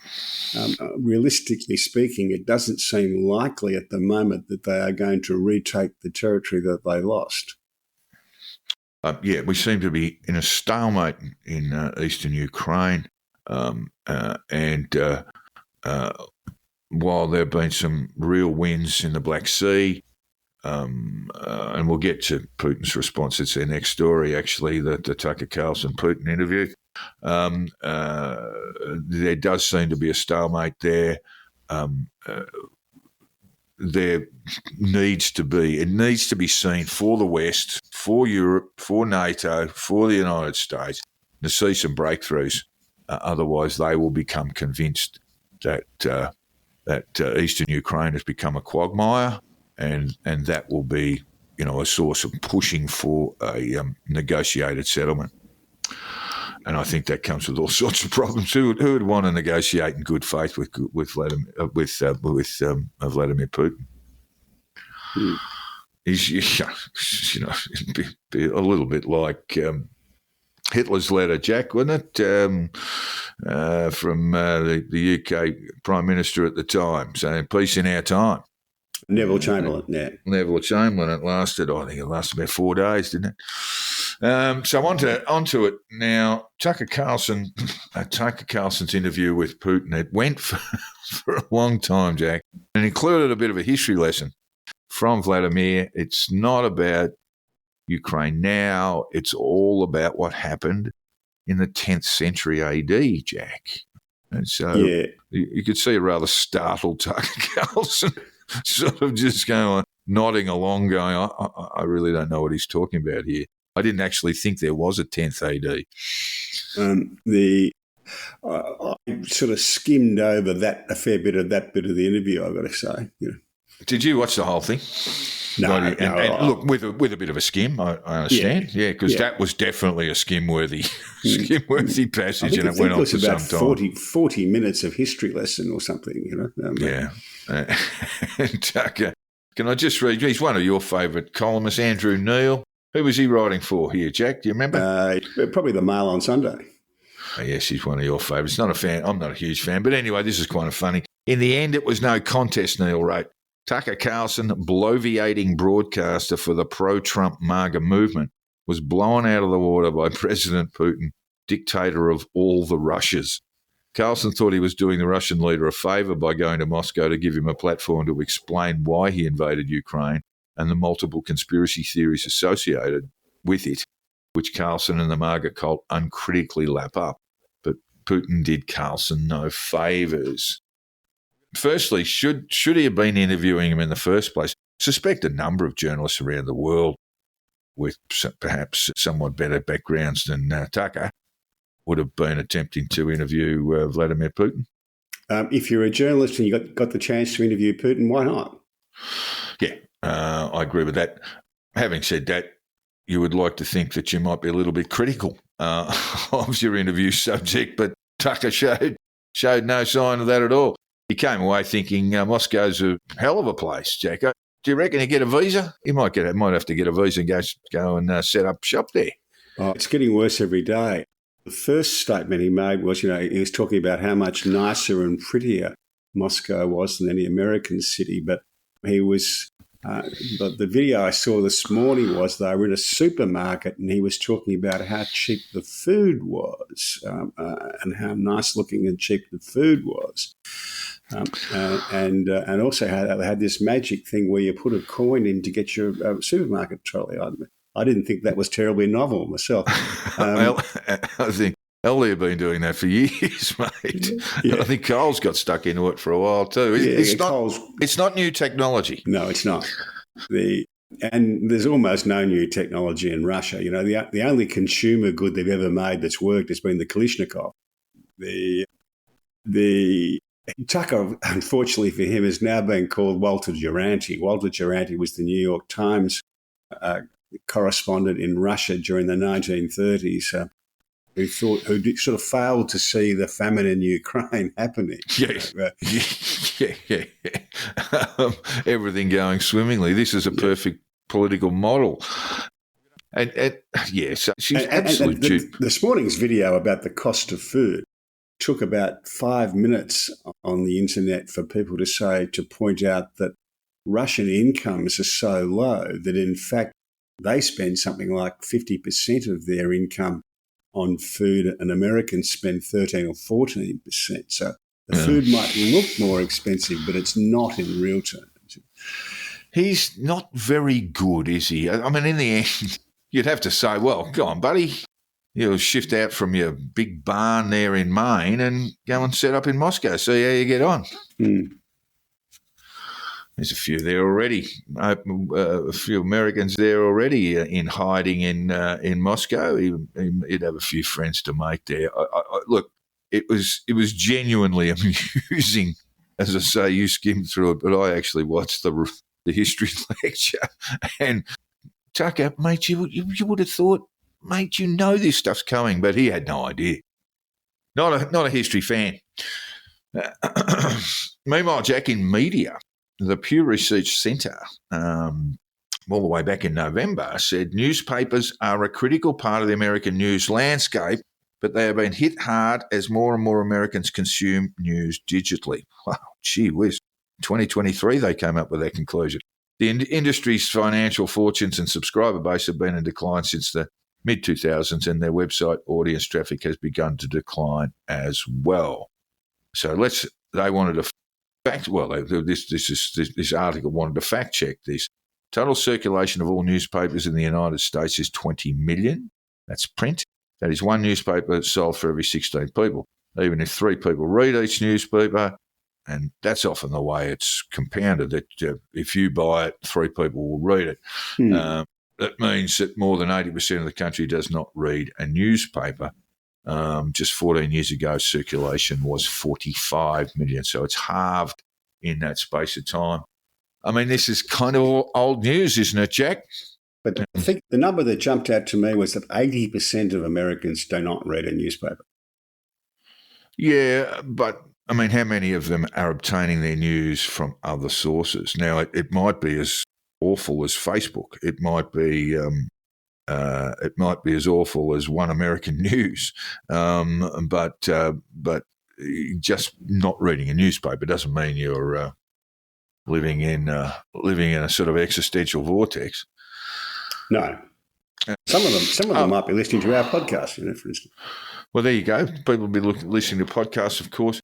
realistically speaking, it doesn't seem likely at the moment that they are going to retake the territory that they lost. We seem to be in a stalemate in eastern Ukraine, and while there have been some real wins in the Black Sea, and we'll get to Putin's response. It's their next story, actually, the Tucker Carlson-Putin interview. There does seem to be a stalemate there. It needs to be seen for the West, for Europe, for NATO, for the United States, to see some breakthroughs. Otherwise, they will become convinced that eastern Ukraine has become a quagmire, and that will be, a source of pushing for a negotiated settlement. And I think that comes with all sorts of problems. Who would want to negotiate in good faith with Vladimir Putin? He's, it'd be a little bit like Hitler's letter, Jack, wouldn't it? From the UK Prime Minister at the time, saying peace in our time. Neville Chamberlain, yeah. Neville Chamberlain. It lasted about 4 days, didn't it? So onto it now. Tucker Carlson's interview with Putin, it went for a long time, Jack, and included a bit of a history lesson from Vladimir. It's not about Ukraine now. It's all about what happened in the 10th century AD, Jack. And so you could see a rather startled Tucker Carlson sort of just going, nodding along, going, I really don't know what he's talking about here. I didn't actually think there was a 10th AD. I sort of skimmed over a fair bit of that bit of the interview, I've got to say. Did you watch the whole thing? No. And look, with a bit of a skim, I understand. Yeah, because that was definitely a skim-worthy passage, and it went on for some time. 40 minutes of history lesson or something, Yeah. And Tucker, can I just read? He's one of your favourite columnists, Andrew Neil. Who was he writing for here, Jack? Do you remember? Probably the Mail on Sunday. Oh, yes, he's one of your favourites. Not a fan. I'm not a huge fan. But anyway, this is kind of funny. In the end, it was no contest, Neil wrote. Tucker Carlson, bloviating broadcaster for the pro-Trump MAGA movement, was blown out of the water by President Putin, dictator of all the Russias. Carlson thought he was doing the Russian leader a favour by going to Moscow to give him a platform to explain why he invaded Ukraine and the multiple conspiracy theories associated with it, which Carlson and the MAGA cult uncritically lap up. But Putin did Carlson no favours. Firstly, should he have been interviewing him in the first place? I suspect a number of journalists around the world with perhaps somewhat better backgrounds than Tucker would have been attempting to interview Vladimir Putin. If you're a journalist and you got the chance to interview Putin, why not? Yeah, I agree with that. Having said that, you would like to think that you might be a little bit critical of your interview subject, but Tucker showed no sign of that at all. He came away thinking Moscow's a hell of a place, Jacko. Do you reckon he get a visa? He might have to get a visa and go and set up shop there. Oh, it's getting worse every day. The first statement he made was, he was talking about how much nicer and prettier Moscow was than any American city. But but the video I saw this morning was they were in a supermarket and he was talking about how cheap the food was and how nice looking and cheap the food was. And also how they had this magic thing where you put a coin in to get your supermarket trolley. I didn't think that was terribly novel myself. Well, I think Aldi have been doing that for years, mate. Yeah. I think Coles got stuck into it for a while too. It's not new technology. No, it's not. And there's almost no new technology in Russia. The only consumer good they've ever made that's worked has been the Kalashnikov. The Tucker, unfortunately for him, is now being called Walter Duranty. Walter Duranty was the New York Times correspondent in Russia during the 1930s, who sort of failed to see the famine in Ukraine happening. Yeah. Everything going swimmingly. This is a perfect political model. And yes, she's absolute dupe. This morning's video about the cost of food took about 5 minutes on the internet for people to point out that Russian incomes are so low that in fact they spend something like 50% of their income on food, and Americans spend 13 or 14%. So the food might look more expensive, but it's not in real terms. He's not very good, is he? I mean, in the end, you'd have to say, well, go on, buddy. You'll shift out from your big barn there in Maine and go and set up in Moscow, see how you get on. There's a few there already, a few Americans there already in hiding in Moscow. He'd have a few friends to make there. Look, it was genuinely amusing. As I say, you skimmed through it, but I actually watched the history lecture. And Tucker, mate, you would have thought, mate, you know this stuff's coming, but he had no idea. Not a history fan. Meanwhile, Jack, in media, the Pew Research Centre, all the way back in November, said newspapers are a critical part of the American news landscape, but they have been hit hard as more and more Americans consume news digitally. Wow, gee whiz. 2023, they came up with that conclusion. The industry's financial fortunes and subscriber base have been in decline since the mid-2000s, and their website audience traffic has begun to decline as well. So they wanted to fact, well, this article wanted to fact check this. Total circulation of all newspapers in the United States is 20 million. That's print. That is one newspaper sold for every 16 people. Even if 3 people read each newspaper, and that's often the way it's compounded, that if you buy it, 3 people will read it. That means that more than 80% of the country does not read a newspaper. Just 14 years ago, circulation was 45 million. So it's halved in that space of time. I mean, this is kind of old news, isn't it, Jack? But I think the number that jumped out to me was that 80% of Americans do not read a newspaper. Yeah, but I mean, how many of them are obtaining their news from other sources? Now, it might be as awful as Facebook. It might be as awful as One American News, but just not reading a newspaper doesn't mean you're living in a sort of existential vortex. No, some of them might be listening to our podcast, for instance. Well, there you go. People will be listening to podcasts, of course.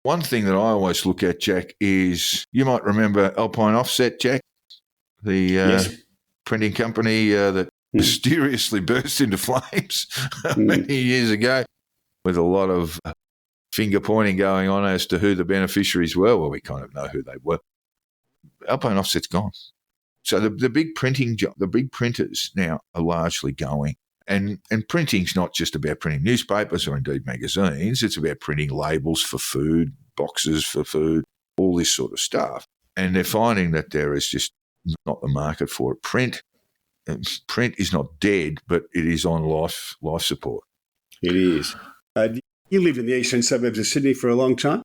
One thing that I always look at, Jack, is you might remember Alpine Offset, Jack, the printing company that mysteriously burst into flames many years ago, with a lot of finger pointing going on as to who the beneficiaries were. Well, we kind of know who they were. Alpine Offset's gone. So the big printers now are largely going. And printing's not just about printing newspapers or indeed magazines. It's about printing labels for food, boxes for food, all this sort of stuff. And they're finding that there is just not the market for it. Print is not dead, but it is on life support. It is. You lived in the eastern suburbs of Sydney for a long time.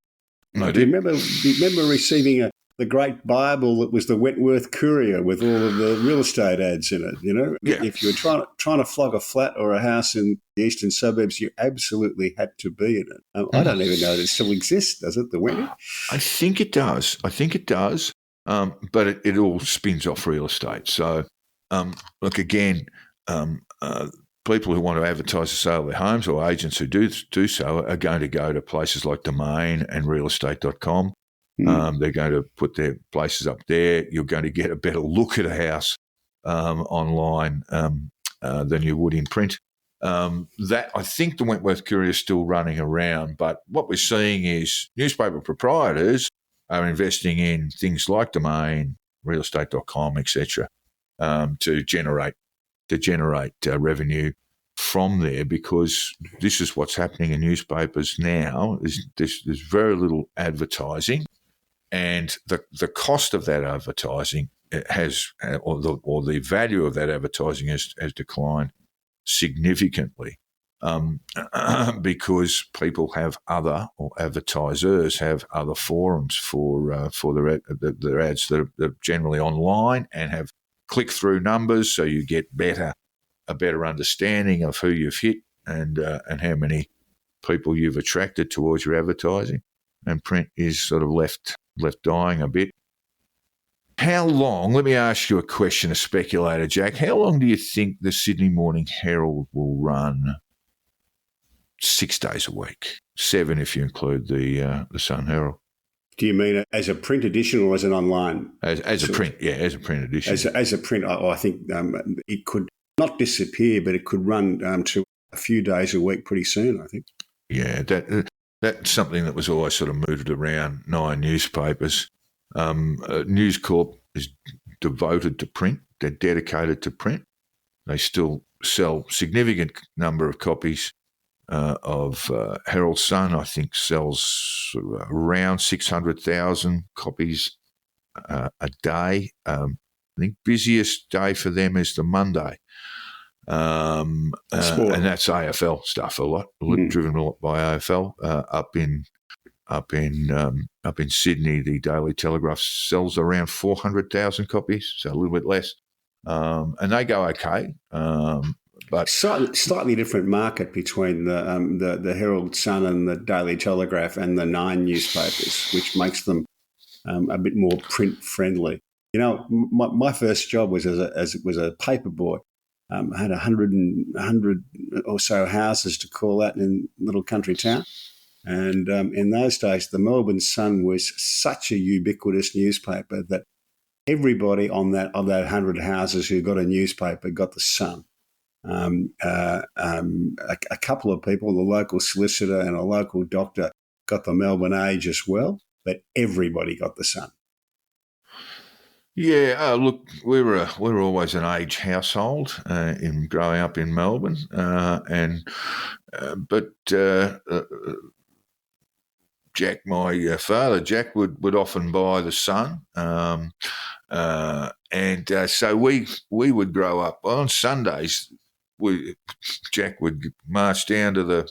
I Do you did. remember receiving the great Bible that was the Wentworth Courier with all of the real estate ads in it? Yeah. If you were trying to flog a flat or a house in the eastern suburbs, you absolutely had to be in it. I don't even know that it still exists, does it? The Wentworth? I think it does. But it all spins off real estate. So, look, again, people who want to advertise the sale of their homes or agents who do so are going to go to places like Domain and realestate.com. They're going to put their places up there. You're going to get a better look at a house online than you would in print. That I think the Wentworth Courier is still running around, but what we're seeing is newspaper proprietors are investing in things like Domain, realestate.com, etc., to generate revenue from there, because this is what's happening in newspapers now. There's very little advertising, and the cost of that advertising or the value of that advertising has declined significantly, because people have advertisers have other forums for their ads that are generally online and have click-through numbers, so you get a better understanding of who you've hit and how many people you've attracted towards your advertising. And print is sort of left dying a bit. How long, let me ask you a question, a speculator, Jack, how long do you think the Sydney Morning Herald will run? 6 days a week, 7 if you include the Sun Herald. Do you mean as a print edition or as an online? As a print edition. As a print, I think it could not disappear, but it could run to a few days a week pretty soon, I think. Yeah, that's something that was always sort of mooted around 9 newspapers. News Corp is devoted to print. They're dedicated to print. They still sell significant number of copies of Herald Sun. I think sells sort of around 600,000 copies a day. I think busiest day for them is the Monday. And that's AFL stuff a lot, driven a lot by AFL. Up in Sydney, the Daily Telegraph sells around 400,000 copies, so a little bit less, and they go okay. But slightly different market between the Herald Sun and the Daily Telegraph and the 9 newspapers, which makes them a bit more print friendly. My first job was as a paper boy. had 100 or so houses to call out in a little country town. And in those days, the Melbourne Sun was such a ubiquitous newspaper that everybody of that 100 houses who got a newspaper got the Sun. A couple of people, the local solicitor and a local doctor, got the Melbourne Age as well, but everybody got the Sun. Yeah, look, we were always an Age household in growing up in Melbourne, but Jack, my father, Jack would often buy the Sun, so we would grow up on Sundays. Jack would march down to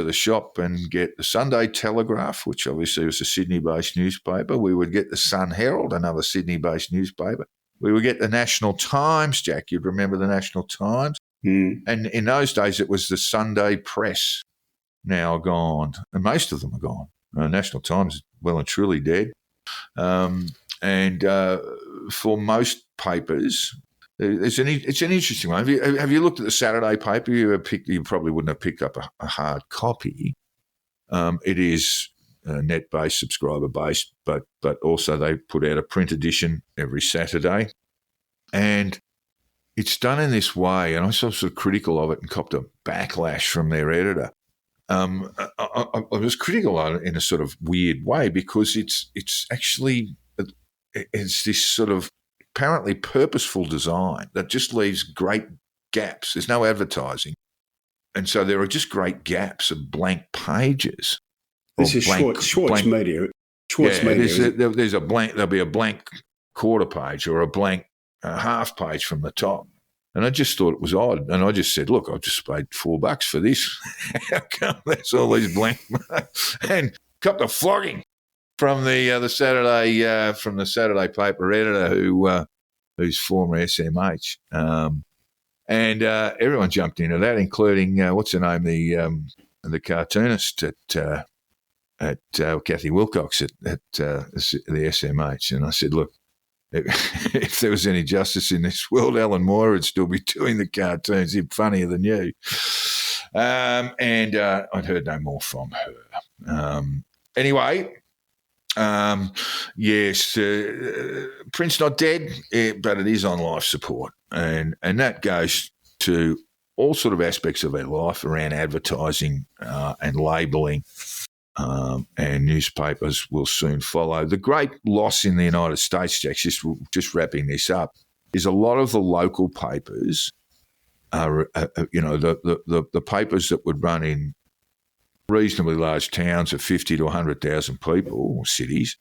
the shop and get the Sunday Telegraph, which obviously was a Sydney-based newspaper. We would get the Sun Herald, another Sydney-based newspaper. We would get the National Times, Jack. You'd remember the National Times. Mm. And in those days, it was the Sunday Press, now gone. And most of them are gone. National Times is well and truly dead. For most papers, it's an interesting one. Have you looked at the Saturday paper? You probably wouldn't have picked up a hard copy. It is net-based, subscriber-based, but also they put out a print edition every Saturday. And it's done in this way, and I was sort of critical of it and copped a backlash from their editor. I was critical of it in a sort of weird way because it's this sort of apparently purposeful design that just leaves great gaps. There's no advertising. And so there are just great gaps of blank pages. This is Schwartz Media. Media. There'll be a blank quarter page or a blank half page from the top. And I just thought it was odd. And I just said, look, I've just paid $4 for this. How come there's all these blank marks? And copped a flogging from the Saturday paper editor who's former SMH. And everyone jumped into that, including, what's her name, the cartoonist at Kathy Wilcox at the SMH. And I said, look, if there was any justice in this world, Alan Moore would still be doing the cartoons. He'd be funnier than you. I'd heard no more from her. Anyway, yes, Prince not dead, but it is on life support. And that goes to all sort of aspects of our life around advertising and labelling. And newspapers will soon follow. The great loss in the United States, Jack, just wrapping this up, is a lot of the local papers are, the papers that would run in reasonably large towns of 50 to 100,000 people or cities,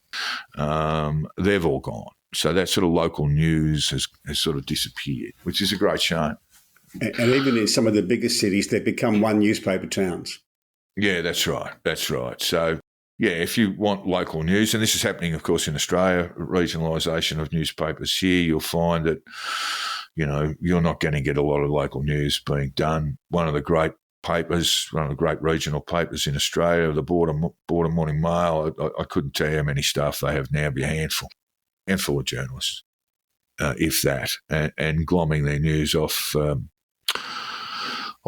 they've all gone. So that sort of local news has sort of disappeared, which is a great shame. And even in some of the biggest cities, they've become one newspaper towns. Yeah, that's right. So, yeah, if you want local news, and this is happening, of course, in Australia, regionalisation of newspapers here, you'll find that, you're not going to get a lot of local news being done. One of the great regional papers in Australia, the Border Morning Mail, I couldn't tell you how many staff they have now, be a handful of journalists, if that, and glomming their news off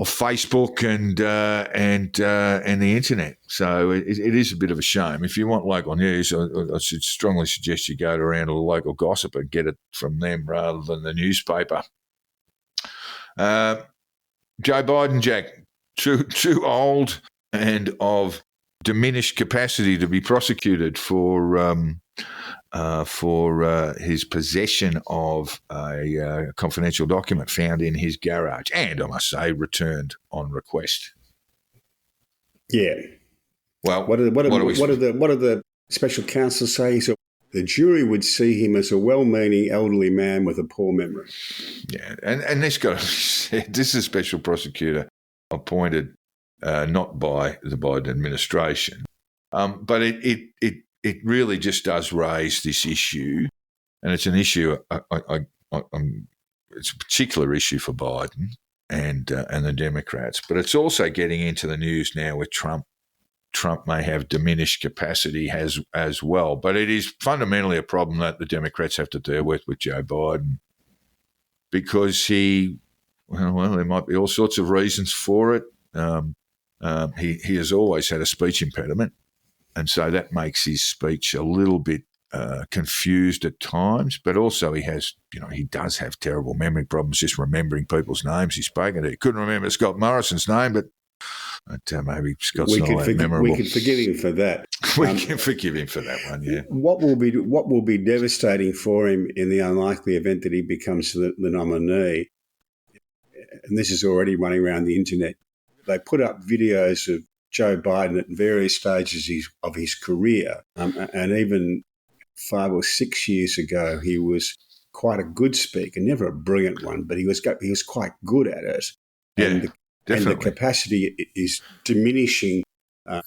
Facebook and the internet. So it is a bit of a shame. If you want local news, I should strongly suggest you go around to the local gossip and get it from them rather than the newspaper. Joe Biden, Jack, too old and of diminished capacity to be prosecuted for his possession of a confidential document found in his garage, and I must say, returned on request. Yeah. Well, what do the special counsel say? So the jury would see him as a well-meaning elderly man with a poor memory. Yeah, and this got to be said. This is a special prosecutor appointed not by the Biden administration, but it really just does raise this issue, and it's an issue. It's a particular issue for Biden and the Democrats, but it's also getting into the news now with Trump. Trump may have diminished capacity as well, but it is fundamentally a problem that the Democrats have to deal with Joe Biden, because he Well, there might be all sorts of reasons for it. He has always had a speech impediment, and so that makes his speech a little bit confused at times. But also, he does have terrible memory problems, just remembering people's names he's spoken to. He couldn't remember Scott Morrison's name, but maybe Scott's not that memorable. We can forgive him for that. We can forgive him for that one, yeah. What will be devastating for him in the unlikely event that he becomes the nominee, and this is already running around the internet, they put up videos of Joe Biden at various stages of his career, and even 5 or 6 years ago, he was quite a good speaker, never a brilliant one, but he was quite good at it. Yeah, and the capacity is diminishing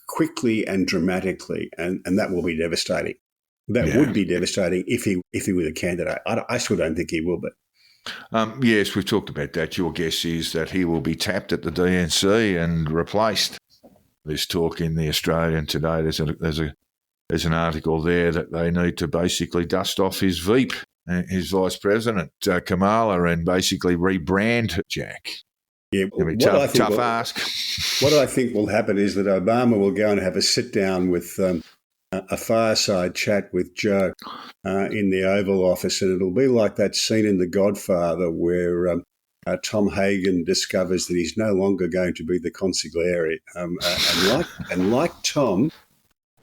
quickly and dramatically, and that will be devastating. That would be devastating if he were the candidate. I still don't think he will, but. Yes, we've talked about that. Your guess is that he will be tapped at the DNC and replaced. There's talk in the Australian today. There's an article there that they need to basically dust off his Veep, his vice president Kamala, and basically rebrand Jack. Yeah, tough ask. What I think will happen is that Obama will go and have a sit down with a fireside chat with Joe in the Oval Office, and it'll be like that scene in The Godfather where Tom Hagen discovers that he's no longer going to be the consigliere, and like Tom,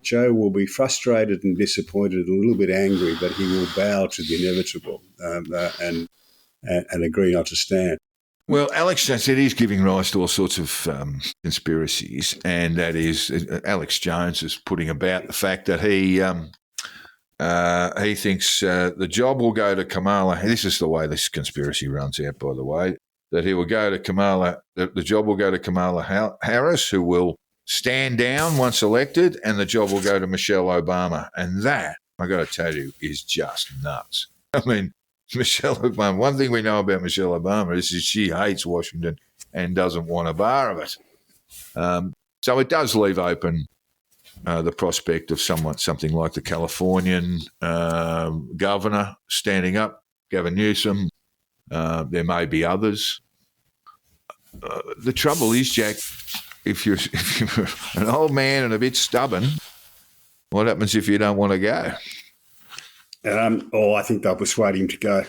Joe will be frustrated and disappointed and a little bit angry, but he will bow to the inevitable and agree not to stand. Well, Alex said he's giving rise to all sorts of conspiracies, and that is Alex Jones is putting about the fact that he thinks the job will go to Kamala. This is the way this conspiracy runs out, by the way, that he will go to Kamala. The job will go to Kamala Harris, who will stand down once elected, and the job will go to Michelle Obama. And that, I got to tell you, is just nuts. I mean, Michelle Obama, one thing we know about Michelle Obama is that she hates Washington and doesn't want a bar of it. So it does leave open the prospect of something like the Californian governor standing up, Gavin Newsom. There may be others. The trouble is, Jack, if you're an old man and a bit stubborn, what happens if you don't want to go? I think they'll persuade him to go.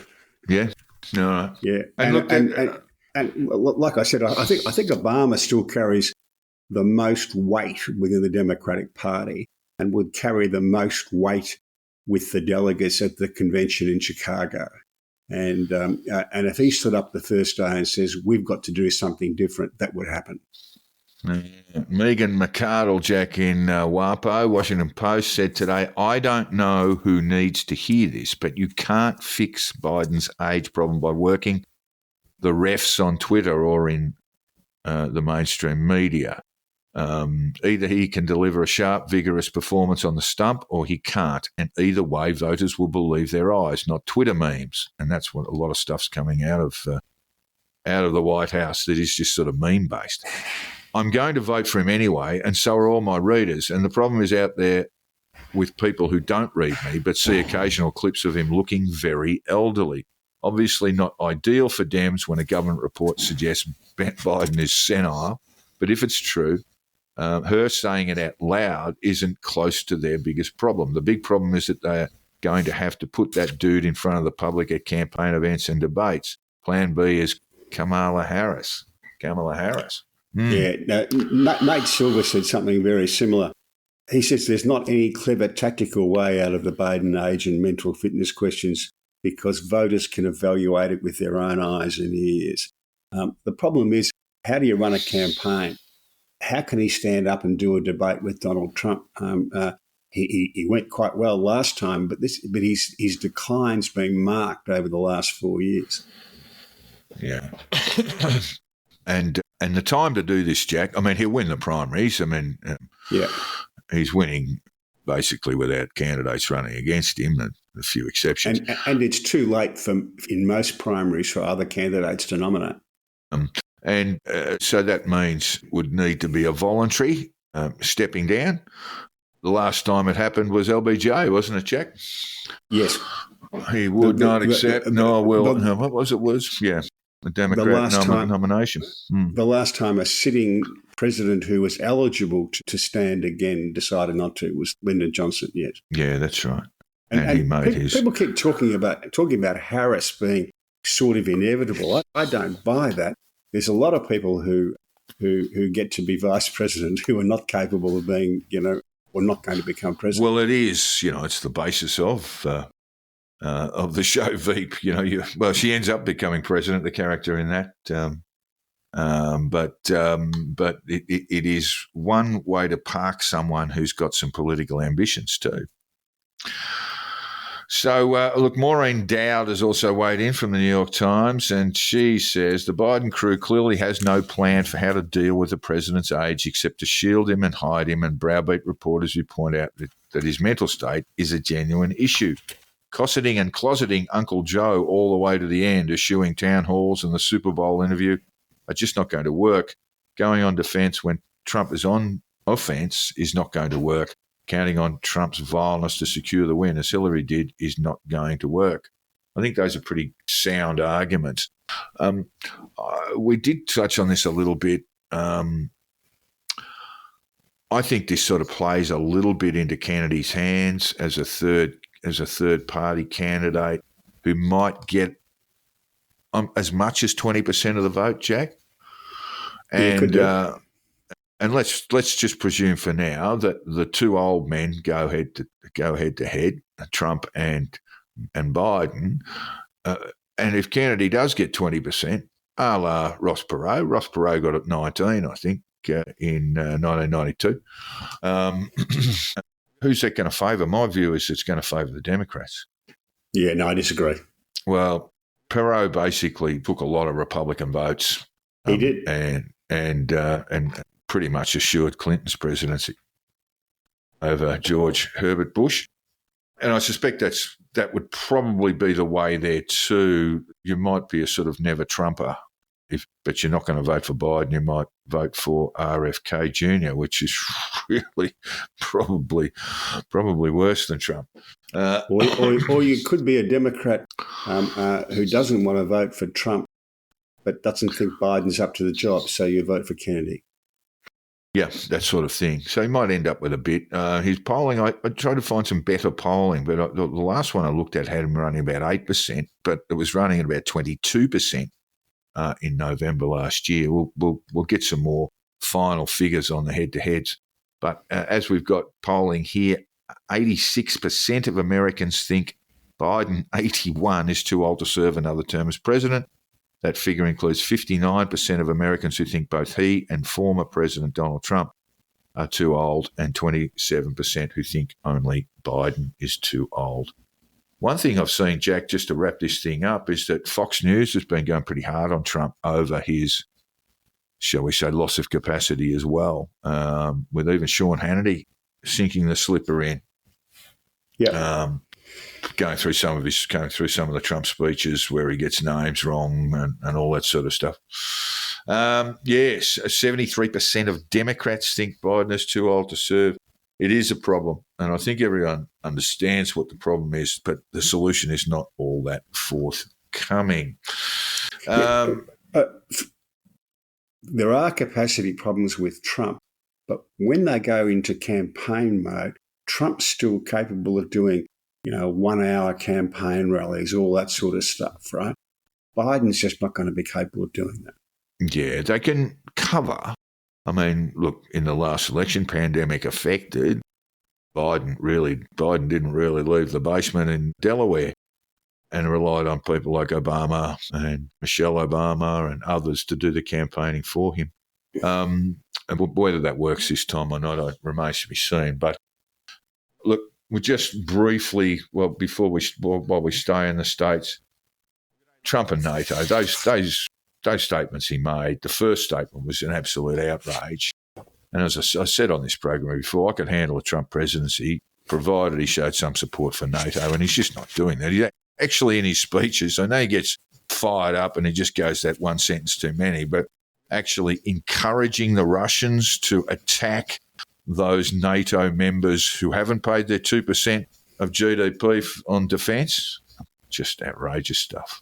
Yeah, all right. Yeah, and like I said, I think Obama still carries the most weight within the Democratic Party and would carry the most weight with the delegates at the convention in Chicago. And if he stood up the first day and says, we've got to do something different, that would happen. Megan McArdle, Jack, in WAPO, Washington Post, said today, I don't know who needs to hear this, but you can't fix Biden's age problem by working the refs on Twitter or in the mainstream media. Either he can deliver a sharp, vigorous performance on the stump or he can't, and either way voters will believe their eyes, not Twitter memes. And that's what a lot of stuff's coming out of the White House that is just sort of meme-based. I'm going to vote for him anyway, and so are all my readers. And the problem is out there with people who don't read me but see occasional clips of him looking very elderly. Obviously not ideal for Dems when a government report suggests Biden is senile, but if it's true, her saying it out loud isn't close to their biggest problem. The big problem is that they're going to have to put that dude in front of the public at campaign events and debates. Plan B is Kamala Harris. Yeah, Nate Silver said something very similar. He says there's not any clever tactical way out of the Biden age and mental fitness questions because voters can evaluate it with their own eyes and ears. The problem is, how do you run a campaign? How can he stand up and do a debate with Donald Trump? He went quite well last time, but his decline's being marked over the last 4 years. Yeah. And the time to do this, Jack, I mean, he'll win the primaries. I mean, he's winning basically without candidates running against him, a few exceptions. And it's too late in most primaries for other candidates to nominate. So that means would need to be a voluntary stepping down. The last time it happened was LBJ, wasn't it, Jack? Yes. He would not accept, nor will. What was it? Yeah. the Democrat nomination. The last time a sitting president who was eligible to stand again decided not to was Lyndon Johnson. Yes. Yeah, that's right. And he made his. People keep talking about Harris being sort of inevitable. I don't buy that. There's a lot of people who get to be vice president who are not capable of being, or not going to become president. Well, it is. It's the basis of the show Veep. She ends up becoming president, the character in that. But it is one way to park someone who's got some political ambitions too. So, look, Maureen Dowd has also weighed in from the New York Times, and she says the Biden crew clearly has no plan for how to deal with the president's age except to shield him and hide him and browbeat reporters who point out that his mental state is a genuine issue. Cosseting and closeting Uncle Joe all the way to the end, eschewing town halls and the Super Bowl interview are just not going to work. Going on defence when Trump is on offence is not going to work. Counting on Trump's vileness to secure the win, as Hillary did, is not going to work. I think those are pretty sound arguments. We did touch on this a little bit. I think this sort of plays a little bit into Kennedy's hands as a third party candidate who might get as much as 20% of the vote, Jack. And let's just presume for now that the two old men go head to head, Trump and Biden. And if Kennedy does get 20%, a la Ross Perot got it 19, I think, in 1992. Who's that going to favour? My view is it's going to favour the Democrats. Yeah, no, I disagree. Well, Perot basically took a lot of Republican votes. He did, and pretty much assured Clinton's presidency over George Herbert Bush. And I suspect that would probably be the way there too. You might be a sort of never Trumper, but you're not going to vote for Biden. You might vote for RFK Jr., which is really probably worse than Trump. Or you could be a Democrat who doesn't want to vote for Trump but doesn't think Biden's up to the job, so you vote for Kennedy. Yeah, that sort of thing. So he might end up with a bit. His polling, I tried to find some better polling, but the last one I looked at had him running about 8%, but it was running at about 22% in November last year. We'll get some more final figures on the head-to-heads. But as we've got polling here, 86% of Americans think Biden, 81, is too old to serve another term as president. That figure includes 59% of Americans who think both he and former President Donald Trump are too old and 27% who think only Biden is too old. One thing I've seen, Jack, just to wrap this thing up, is that Fox News has been going pretty hard on Trump over his, shall we say, loss of capacity as well, with even Sean Hannity sinking the slipper in. Yeah. Going through some of the Trump speeches where he gets names wrong and all that sort of stuff. Yes, 73% of Democrats think Biden is too old to serve. It is a problem, and I think everyone understands what the problem is, but the solution is not all that forthcoming. There are capacity problems with Trump, but when they go into campaign mode, Trump's still capable of doing 1-hour campaign rallies, all that sort of stuff, right? Biden's just not going to be capable of doing that. Yeah, they can cover. I mean, look, in the last election, pandemic affected. Biden didn't really leave the basement in Delaware and relied on people like Obama and Michelle Obama and others to do the campaigning for him. And whether that works this time or not, remains to be seen. But look, we just briefly, while we stay in the States, Trump and NATO, those statements he made, the first statement was an absolute outrage. And as I said on this program before, I could handle a Trump presidency provided he showed some support for NATO, and he's just not doing that. He's actually, in his speeches, I know he gets fired up and he just goes that one sentence too many, but actually encouraging the Russians to attack those NATO members who haven't paid their 2% of GDP on defence, just outrageous stuff.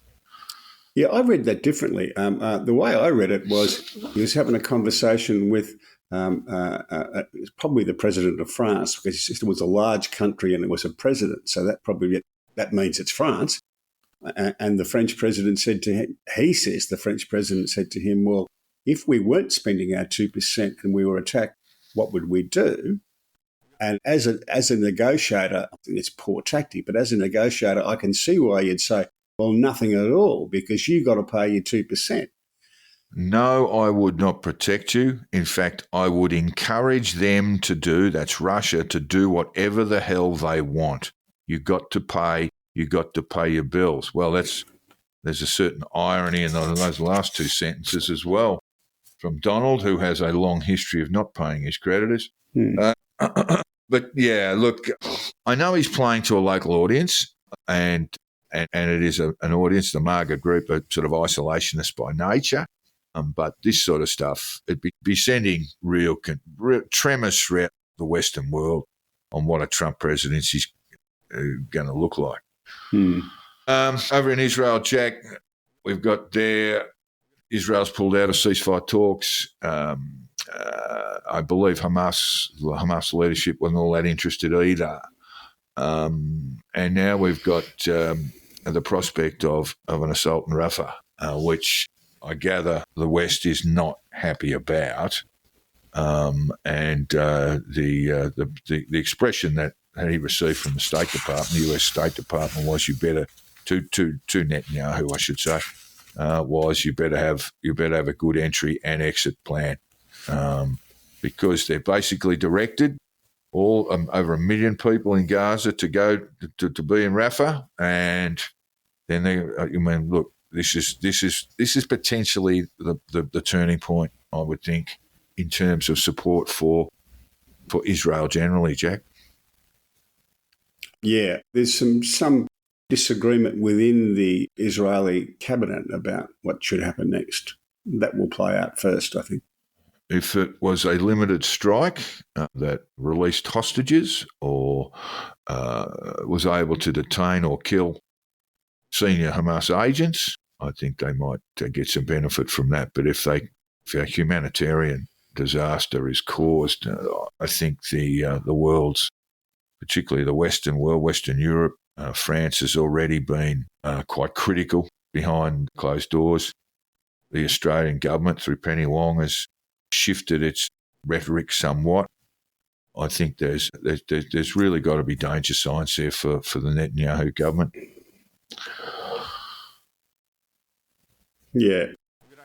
Yeah, I read that differently. The way I read it was he was having a conversation with probably the president of France, because it was a large country and it was a president, so that means it's France. And the French president said to him, the French president said to him, well, if we weren't spending our 2% and we were attacked, what would we do? And as a negotiator, I think it's poor tactic, but as a negotiator, I can see why you'd say, well, nothing at all, because you've got to pay your 2%. No, I would not protect you. In fact, I would encourage them to do, that's Russia, to do whatever the hell they want. You got to pay your bills. Well, there's a certain irony in those last two sentences as well, from Donald, who has a long history of not paying his creditors. But yeah, look, I know he's playing to a local audience, and it is an audience, the MAGA group, are sort of isolationists by nature. But this sort of stuff, it'd be sending real tremors throughout the Western world on what a Trump presidency is going to look like. Over in Israel, Jack, we've got Israel's pulled out of ceasefire talks. I believe Hamas leadership wasn't all that interested either. And now we've got the prospect of an assault in Rafah, which I gather the West is not happy about. And the expression that he received from the State Department, the US State Department, was to Netanyahu, I should say, was you better have a good entry and exit plan, because they're basically directed all over 1 million people in Gaza to go to be in Rafah, and then look, this is potentially the turning point, I would think, in terms of support for Israel generally, Jack. Yeah, there's some disagreement within the Israeli cabinet about what should happen next. That will play out first, I think. If it was a limited strike that released hostages or was able to detain or kill senior Hamas agents, I think they might get some benefit from that. But if a humanitarian disaster is caused, I think the world's, particularly the Western world, Western Europe, France has already been quite critical behind closed doors. The Australian government, through Penny Wong, has shifted its rhetoric somewhat. I think there's really got to be danger signs there for the Netanyahu government. Yeah,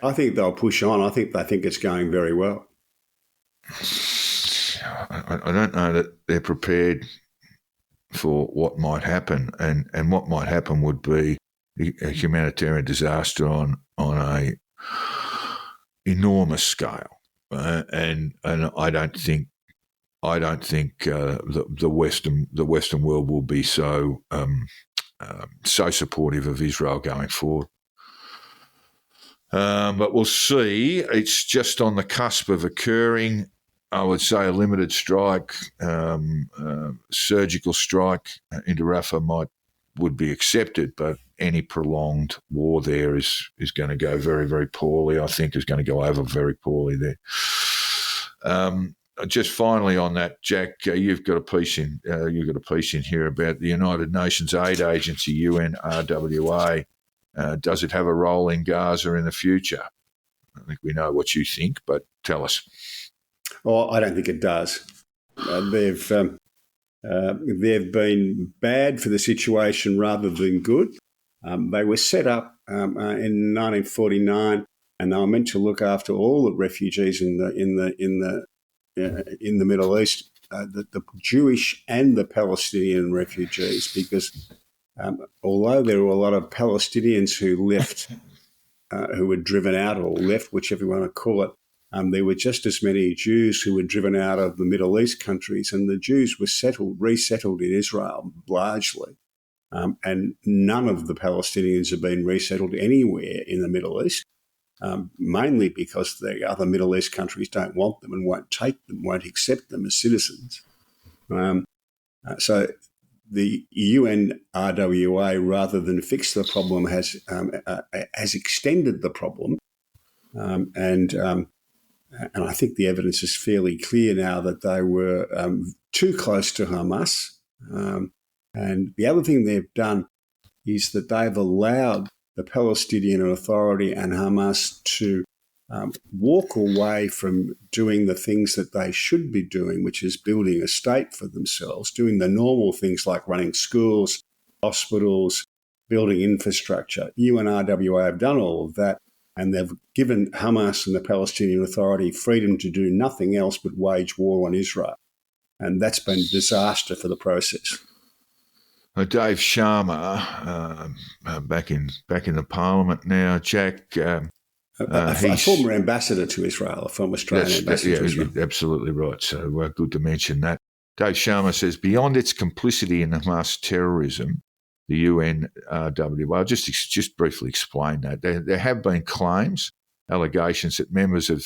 I think they'll push on. I think they think it's going very well. I don't know that they're prepared for what might happen, and what might happen would be a humanitarian disaster on a enormous scale, and I don't think the Western world will be so supportive of Israel going forward. But we'll see. It's just on the cusp of occurring. I would say a limited strike, surgical strike into Rafah would be accepted, but any prolonged war there is going to go very, very poorly. I think is going to go over very poorly there. Just finally on that, Jack, you've got a piece in here about the United Nations Aid Agency, UNRWA. Does it have a role in Gaza in the future? I think we know what you think, but tell us. Oh, I don't think it does. They've been bad for the situation rather than good. They were set up in 1949, and they were meant to look after all the refugees in the Middle East, the Jewish and the Palestinian refugees, because although there were a lot of Palestinians who left, who were driven out or left, whichever you want to call it, there were just as many Jews who were driven out of the Middle East countries, and the Jews were resettled in Israel largely. And none of the Palestinians have been resettled anywhere in the Middle East, mainly because the other Middle East countries don't want them and won't take them, won't accept them as citizens. So the UNRWA, rather than fix the problem, has extended the problem, and I think the evidence is fairly clear now that they were too close to Hamas. And the other thing they've done is that they've allowed the Palestinian Authority and Hamas to walk away from doing the things that they should be doing, which is building a state for themselves, doing the normal things like running schools, hospitals, building infrastructure. UNRWA have done all of that, and they've given Hamas and the Palestinian Authority freedom to do nothing else but wage war on Israel. And that's been a disaster for the process. Dave Sharma, back in the Parliament now, Jack. A former ambassador to Israel, a former Australian ambassador to Israel. You're absolutely right. So good to mention that. Dave Sharma says, beyond its complicity in Hamas terrorism, the UNRWA, I'll just briefly explain that. There have been claims, allegations that members of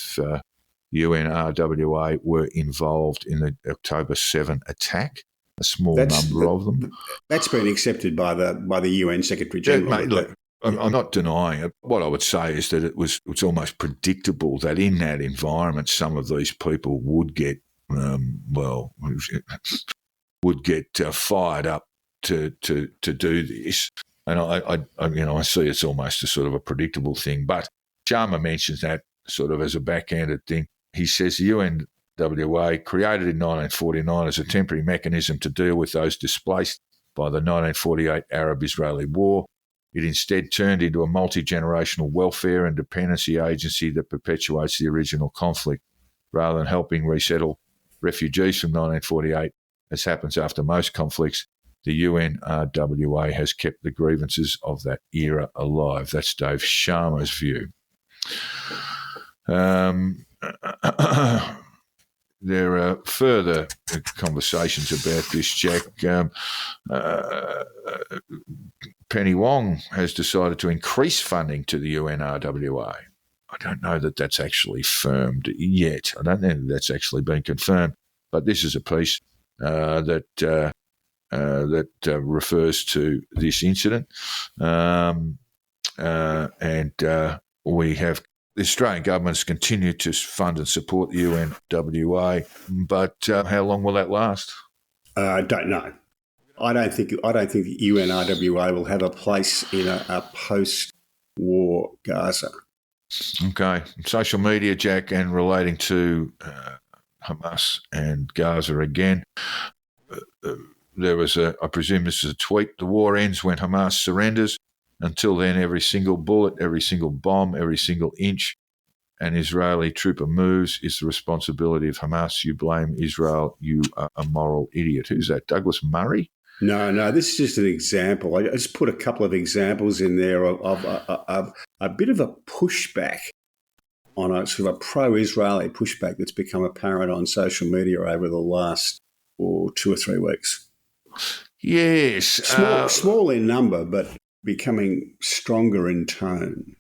UNRWA were involved in the October 7 attack, a small number of them. That's been accepted by the UN Secretary General. Look, I'm not denying it. What I would say is that it's almost predictable that in that environment, some of these people would get fired up to do this, and I see it's almost a sort of a predictable thing. But Sharma mentions that sort of as a backhanded thing. He says the UNWA, created in 1949 as a temporary mechanism to deal with those displaced by the 1948 Arab-Israeli War, it instead turned into a multi-generational welfare and dependency agency that perpetuates the original conflict, rather than helping resettle refugees from 1948, as happens after most conflicts. The UNRWA has kept the grievances of that era alive. That's Dave Sharma's view. There are further conversations about this, Jack. Penny Wong has decided to increase funding to the UNRWA. I don't know that that's actually firmed yet. I don't think that's actually been confirmed. But this is a piece that refers to this incident, and we have the Australian government's continued to fund and support the UNWA, but how long will that last? I don't know. I don't think the UNRWA will have a place in a post-war Gaza. Okay. Social media, Jack, and relating to Hamas and Gaza again. There was I presume this is a tweet, the war ends when Hamas surrenders. Until then, every single bullet, every single bomb, every single inch an Israeli trooper moves is the responsibility of Hamas. You blame Israel, you are a moral idiot. Who's that, Douglas Murray? No, this is just an example. I just put a couple of examples in there of a bit of a pushback on a sort of a pro-Israeli pushback that's become apparent on social media over the last 2 or 3 weeks. Yes. Small in number, but becoming stronger in tone.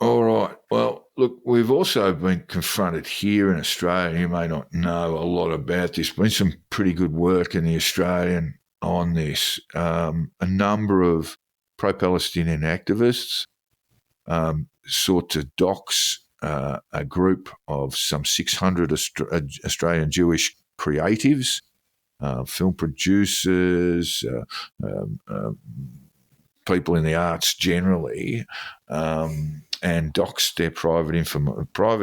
All right. Well, look, we've also been confronted here in Australia. You may not know a lot about this. Been some pretty good work in the Australian on this. A number of pro-Palestinian activists sought to dox a group of some 600 Australian Jewish creatives, film producers, people in the arts generally, and doxed their private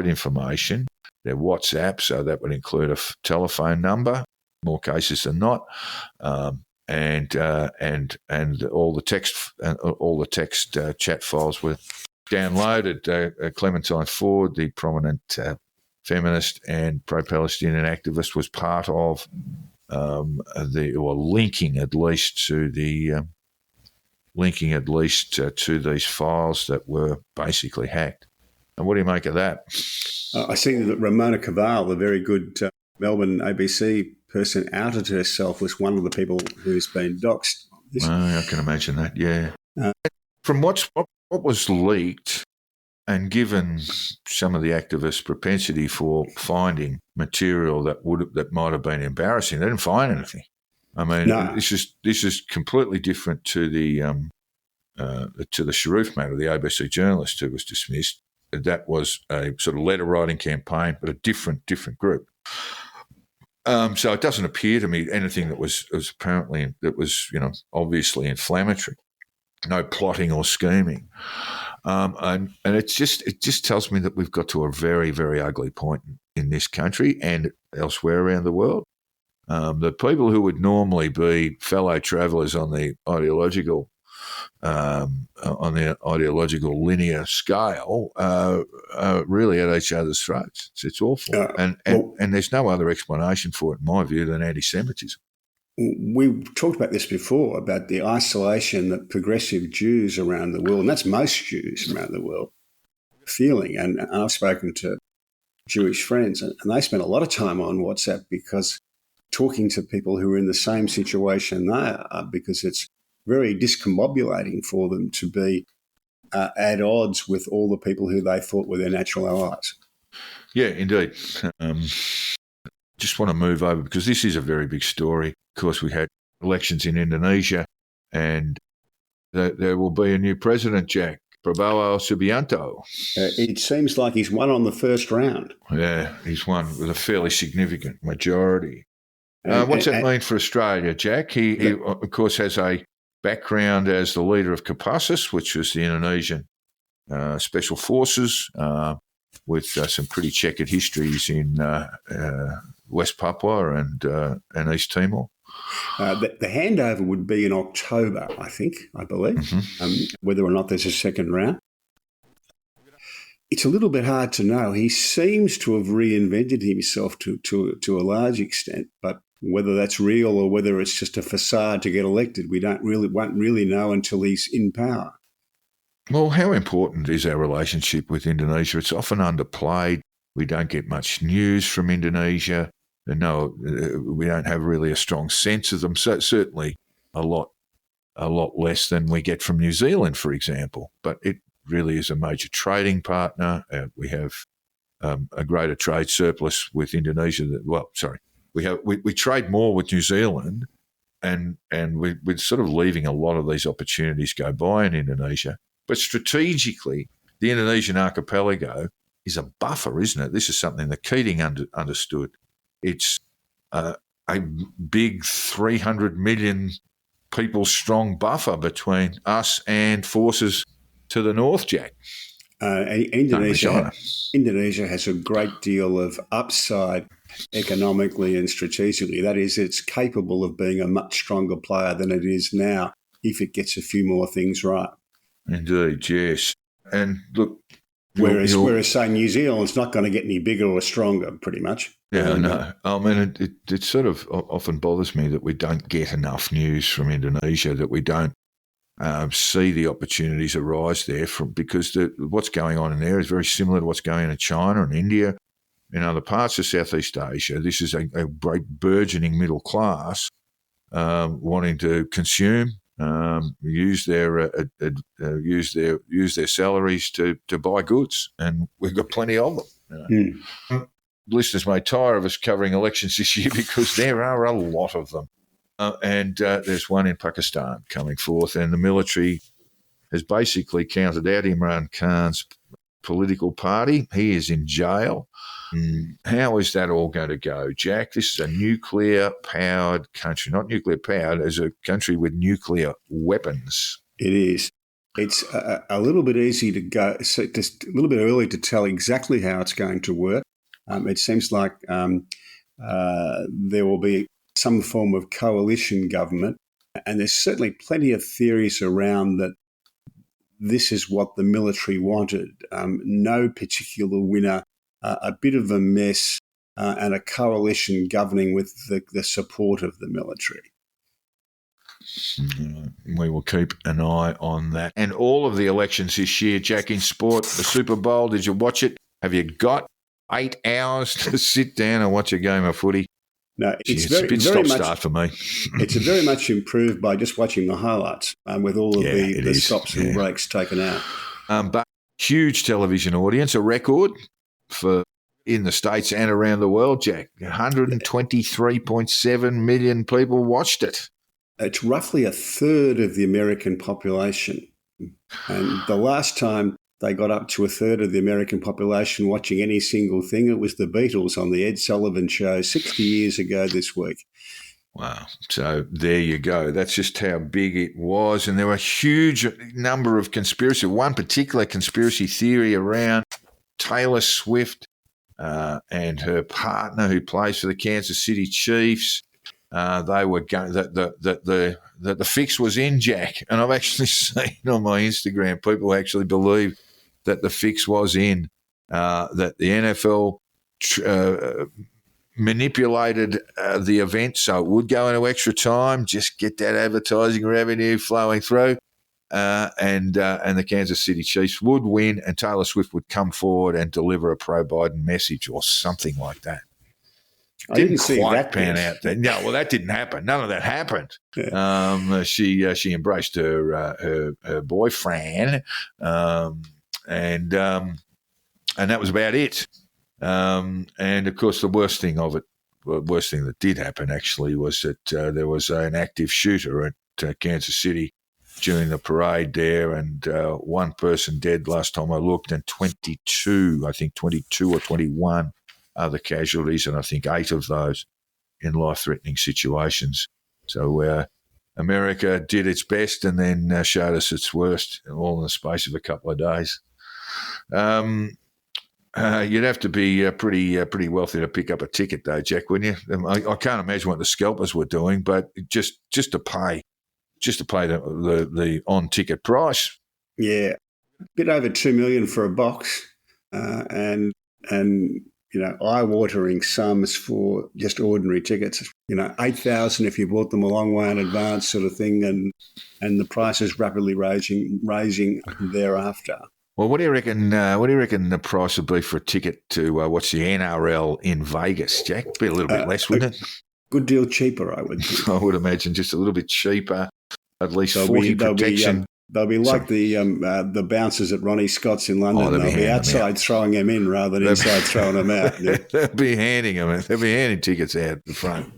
information, their WhatsApp, so that would include a telephone number, more cases than not, and all the text chat files were downloaded. Clementine Ford, the prominent feminist and pro-Palestinian activist, was part of linking at least to these files that were basically hacked. And what do you make of that? I see that Ramona Caval, the very good Melbourne ABC person, outed herself as one of the people who's been doxed. I can imagine that, yeah. From what was leaked, and given some of the activists' propensity for finding material that might have been embarrassing, they didn't find anything. I mean, No. this is completely different to the Sharif matter, the ABC journalist who was dismissed. That was a sort of letter writing campaign, but a different group. So it doesn't appear to me anything that was apparently obviously inflammatory. No plotting or scheming, and it just tells me that we've got to a very, very ugly point in this country and elsewhere around the world. The people who would normally be fellow travellers on the ideological linear scale are really at each other's throats. It's awful, and there's no other explanation for it, in my view, than anti-Semitism. We've talked about this before, about the isolation that progressive Jews around the world, and that's most Jews around the world, are feeling. And I've spoken to Jewish friends, and they spend a lot of time on WhatsApp because talking to people who are in the same situation they are, because it's very discombobulating for them to be at odds with all the people who they thought were their natural allies. Yeah, indeed. Just want to move over because this is a very big story. Of course, we had elections in Indonesia, and there will be a new president, Jack, Prabowo Subianto. It seems like he's won on the first round. Yeah, he's won with a fairly significant majority. What's that mean for Australia, Jack? He, of course, has a background as the leader of Kopassus, which was the Indonesian special forces, with some pretty checkered histories in West Papua and East Timor. The handover would be in October, I believe, whether or not there's a second round. It's a little bit hard to know. He seems to have reinvented himself to a large extent, but whether that's real or whether it's just a facade to get elected, we won't really know until he's in power. Well, how important is our relationship with Indonesia? It's often underplayed. We don't get much news from Indonesia. No, we don't have really a strong sense of them. So certainly a lot less than we get from New Zealand, for example. But it really is a major trading partner. We have a greater trade surplus with Indonesia. We trade more with New Zealand, and we're sort of leaving a lot of these opportunities go by in Indonesia. But strategically, the Indonesian archipelago is a buffer, isn't it? This is something that Keating understood. It's a big 300 million people strong buffer between us and forces to the north, Jack. Indonesia has a great deal of upside economically and strategically. That is, it's capable of being a much stronger player than it is now if it gets a few more things right. Indeed, yes. And look, whereas say New Zealand's not going to get any bigger or stronger, pretty much. Yeah, I know. I mean, it sort of often bothers me that we don't get enough news from Indonesia, that we don't see the opportunities arise there because what's going on in there is very similar to what's going on in China and India, in other parts of Southeast Asia. This is a great burgeoning middle class wanting to consume, use their salaries to buy goods, and we've got plenty of them. Listeners may tire of us covering elections this year because there are a lot of them. And there's one in Pakistan coming forth, and the military has basically counted out Imran Khan's political party. He is in jail. How is that all going to go, Jack? This is a nuclear-powered country, not nuclear-powered, as a country with nuclear weapons. It is. It's a little bit easy to go, just a little bit early to tell exactly how it's going to work. It seems like there will be some form of coalition government, and there's certainly plenty of theories around that this is what the military wanted. No particular winner, a bit of a mess, and a coalition governing with the support of the military. We will keep an eye on that. And all of the elections this year, Jack, in sport, the Super Bowl, did you watch it? Have you got 8 hours to sit down and watch a game of footy? No, it's a bit stop-start for me. It's very much improved by just watching the highlights with all of the stops and breaks taken out. But huge television audience, a record for in the States and around the world, Jack. 123.7 million people watched it. It's roughly a third of the American population. And the last time they got up to a third of the American population watching any single thing, it was the Beatles on the Ed Sullivan Show 60 years ago this week. Wow. So there you go. That's just how big it was. And there were a huge number of one particular conspiracy theory around Taylor Swift and her partner who plays for the Kansas City Chiefs. They were going that the fix was in, Jack. And I've actually seen on my Instagram people actually believe that the fix was in, that the NFL manipulated the event so it would go into extra time, just get that advertising revenue flowing through, and the Kansas City Chiefs would win, and Taylor Swift would come forward and deliver a pro-Biden message or something like that. Didn't quite pan out there. No, well, that didn't happen. None of that happened. Yeah. She embraced her boyfriend, and that was about it. And of course, the worst thing that did happen actually was that there was an active shooter at Kansas City during the parade there, and one person dead last time I looked, and 22 or 21 other casualties, and I think 8 of those in life-threatening situations. So America did its best and then showed us its worst, all in the space of a couple of days. You'd have to be pretty wealthy to pick up a ticket, though, Jack, wouldn't you? I can't imagine what the scalpers were doing, but just to pay the on-ticket price. Yeah, a bit over $2 million for a box, and eye-watering sums for just ordinary tickets. $8,000 if you bought them a long way in advance, sort of thing, and the price is rapidly raising thereafter. Well, what do you reckon? What do you reckon the price would be for a ticket to watch the NRL in Vegas, Jack? Be a little bit less, wouldn't it? Good deal cheaper, I would think. I would imagine just a little bit cheaper. At least 40 protection. They'll be like the bouncers at Ronnie Scott's in London. They'll be outside throwing them in rather than inside throwing them out. They'll be handing tickets out the front.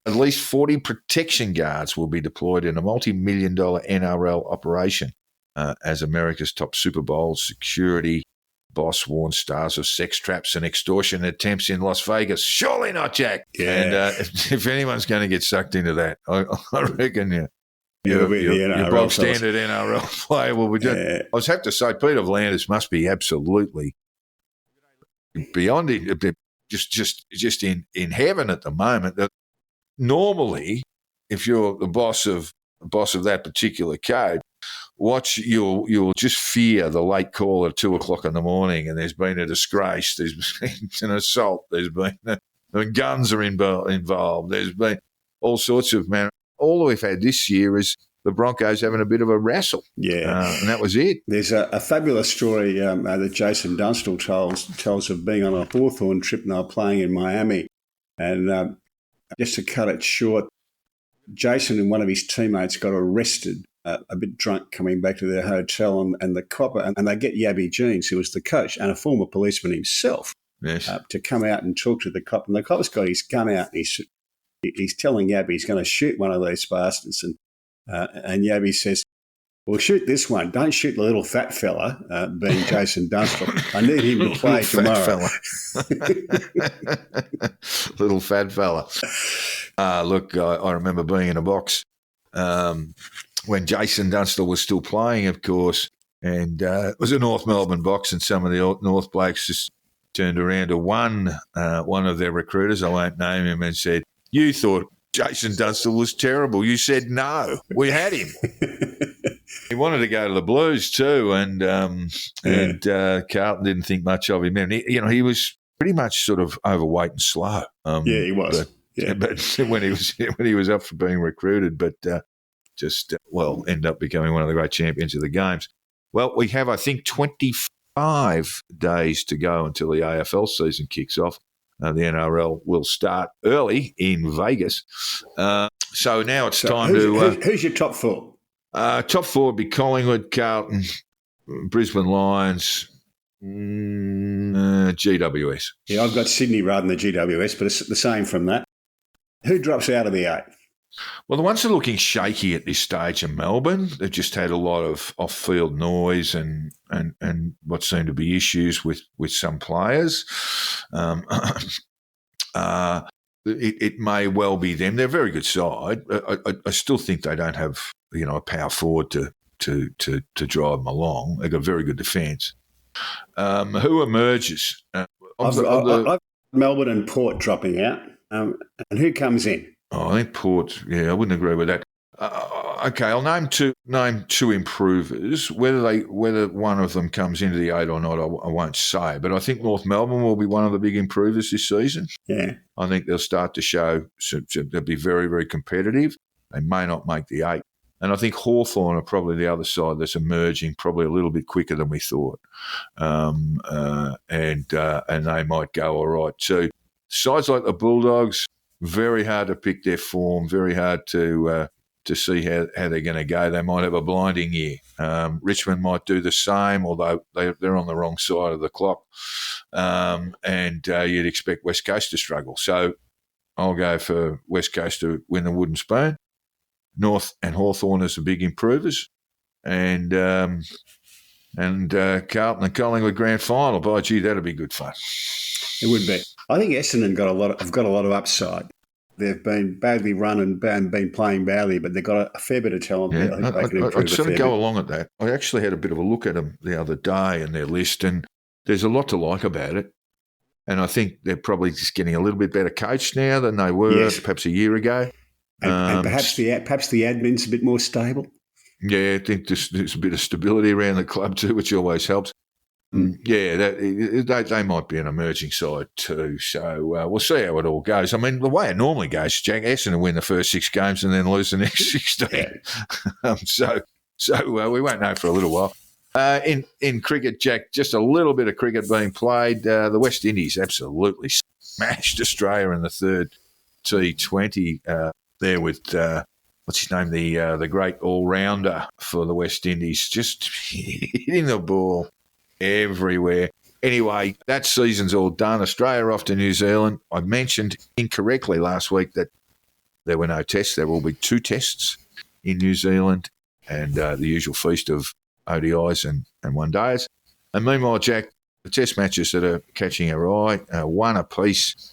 At least 40 protection guards will be deployed in a multi-million-dollar NRL operation as America's top Super Bowl security boss warns stars of sex traps and extortion attempts in Las Vegas. Surely not, Jack. Yeah. And if anyone's going to get sucked into that, I reckon your bog standard NRL player will be doing. Yeah. I was have to say, Peter V'landys must be absolutely beyond it, just in heaven at the moment. That normally, if you're the boss of that particular code, you'll just fear the late call at 2:00 in the morning, and there's been a disgrace, there's been an assault, there's been guns are involved, there's been all sorts of all we've had this year is the Broncos having a bit of a wrestle. Yeah. And that was it. There's a fabulous story that Jason Dunstall tells of being on a Hawthorn trip, and they were playing in Miami. And just to cut it short, Jason and one of his teammates got arrested, a bit drunk, coming back to their hotel, and the copper, and they get Yabby Jeans, who was the coach and a former policeman himself, yes, to come out and talk to the cop. And the cop's got his gun out, and he's telling Yabby he's going to shoot one of these bastards. And Yabby says, "Well, shoot this one. Don't shoot the little fat fella," being Jason Dunstall. "I need him to play tomorrow." Little fat fella. Look, I remember being in a box when Jason Dunstall was still playing, of course, and it was a North Melbourne box, and some of the North blokes just turned around to one of their recruiters, I won't name him, and said, "You thought Jason Dunstall was terrible. You said no. We had him." He wanted to go to the Blues too, and Carlton didn't think much of him. And he was pretty much sort of overweight and slow. He was. But when he was up for being recruited, but ended up becoming one of the great champions of the games. Well, we have, I think, 25 days to go until the AFL season kicks off. The NRL will start early in Vegas. So now it's time to... Who's your top four? Top four would be Collingwood, Carlton, Brisbane Lions, GWS. Yeah, I've got Sydney rather than the GWS, but it's the same from that. Who drops out of the 8? Well, the ones that are looking shaky at this stage are Melbourne. They've just had a lot of off-field noise and what seem to be issues with some players. It may well be them. They're a very good side. I still think they don't have a power forward to drive them along. They've got very good defence. Who emerges? I've got Melbourne and Port dropping out. And who comes in? Oh, I think Port. Yeah, I wouldn't agree with that. Okay, I'll name two improvers. Whether one of them comes into the 8 or not, I won't say. But I think North Melbourne will be one of the big improvers this season. Yeah, I think they'll start to show. They'll be very, very competitive. They may not make the 8. And I think Hawthorn are probably the other side that's emerging probably a little bit quicker than we thought. And they might go all right too. Sides like the Bulldogs, very hard to pick their form, very hard to see how they're going to go. They might have a blinding year. Richmond might do the same, although they're on the wrong side of the clock. And you'd expect West Coast to struggle. So I'll go for West Coast to win the wooden spoon. North and Hawthorn as the big improvers. And Carlton and Collingwood grand final. By gee, that'd be good fun. It would be. I think Essendon have got a lot of upside. They've been badly run and been playing badly, but they've got a fair bit of talent. Yeah, I think they can improve I'd sort of go along at that. I actually had a bit of a look at them the other day and their list, and there's a lot to like about it. And I think they're probably just getting a little bit better coached now than they were perhaps a year ago. And perhaps the admin's a bit more stable. Yeah, I think there's a bit of stability around the club too, which always helps. Yeah, they might be an emerging side too. So we'll see how it all goes. I mean, the way it normally goes, Jack, Essendon win the first 6 games and then lose the next 16. Yeah. So we won't know for a little while. In cricket, Jack, just a little bit of cricket being played. The West Indies absolutely smashed Australia in the third T20 there with what's his name, the great all-rounder for the West Indies, just hitting the ball everywhere. Anyway, that season's all done. Australia off to New Zealand. I mentioned incorrectly last week that there were no tests. There will be 2 tests in New Zealand and the usual feast of ODIs and one-days. And meanwhile, Jack, the test matches that are catching our eye, 1 apiece,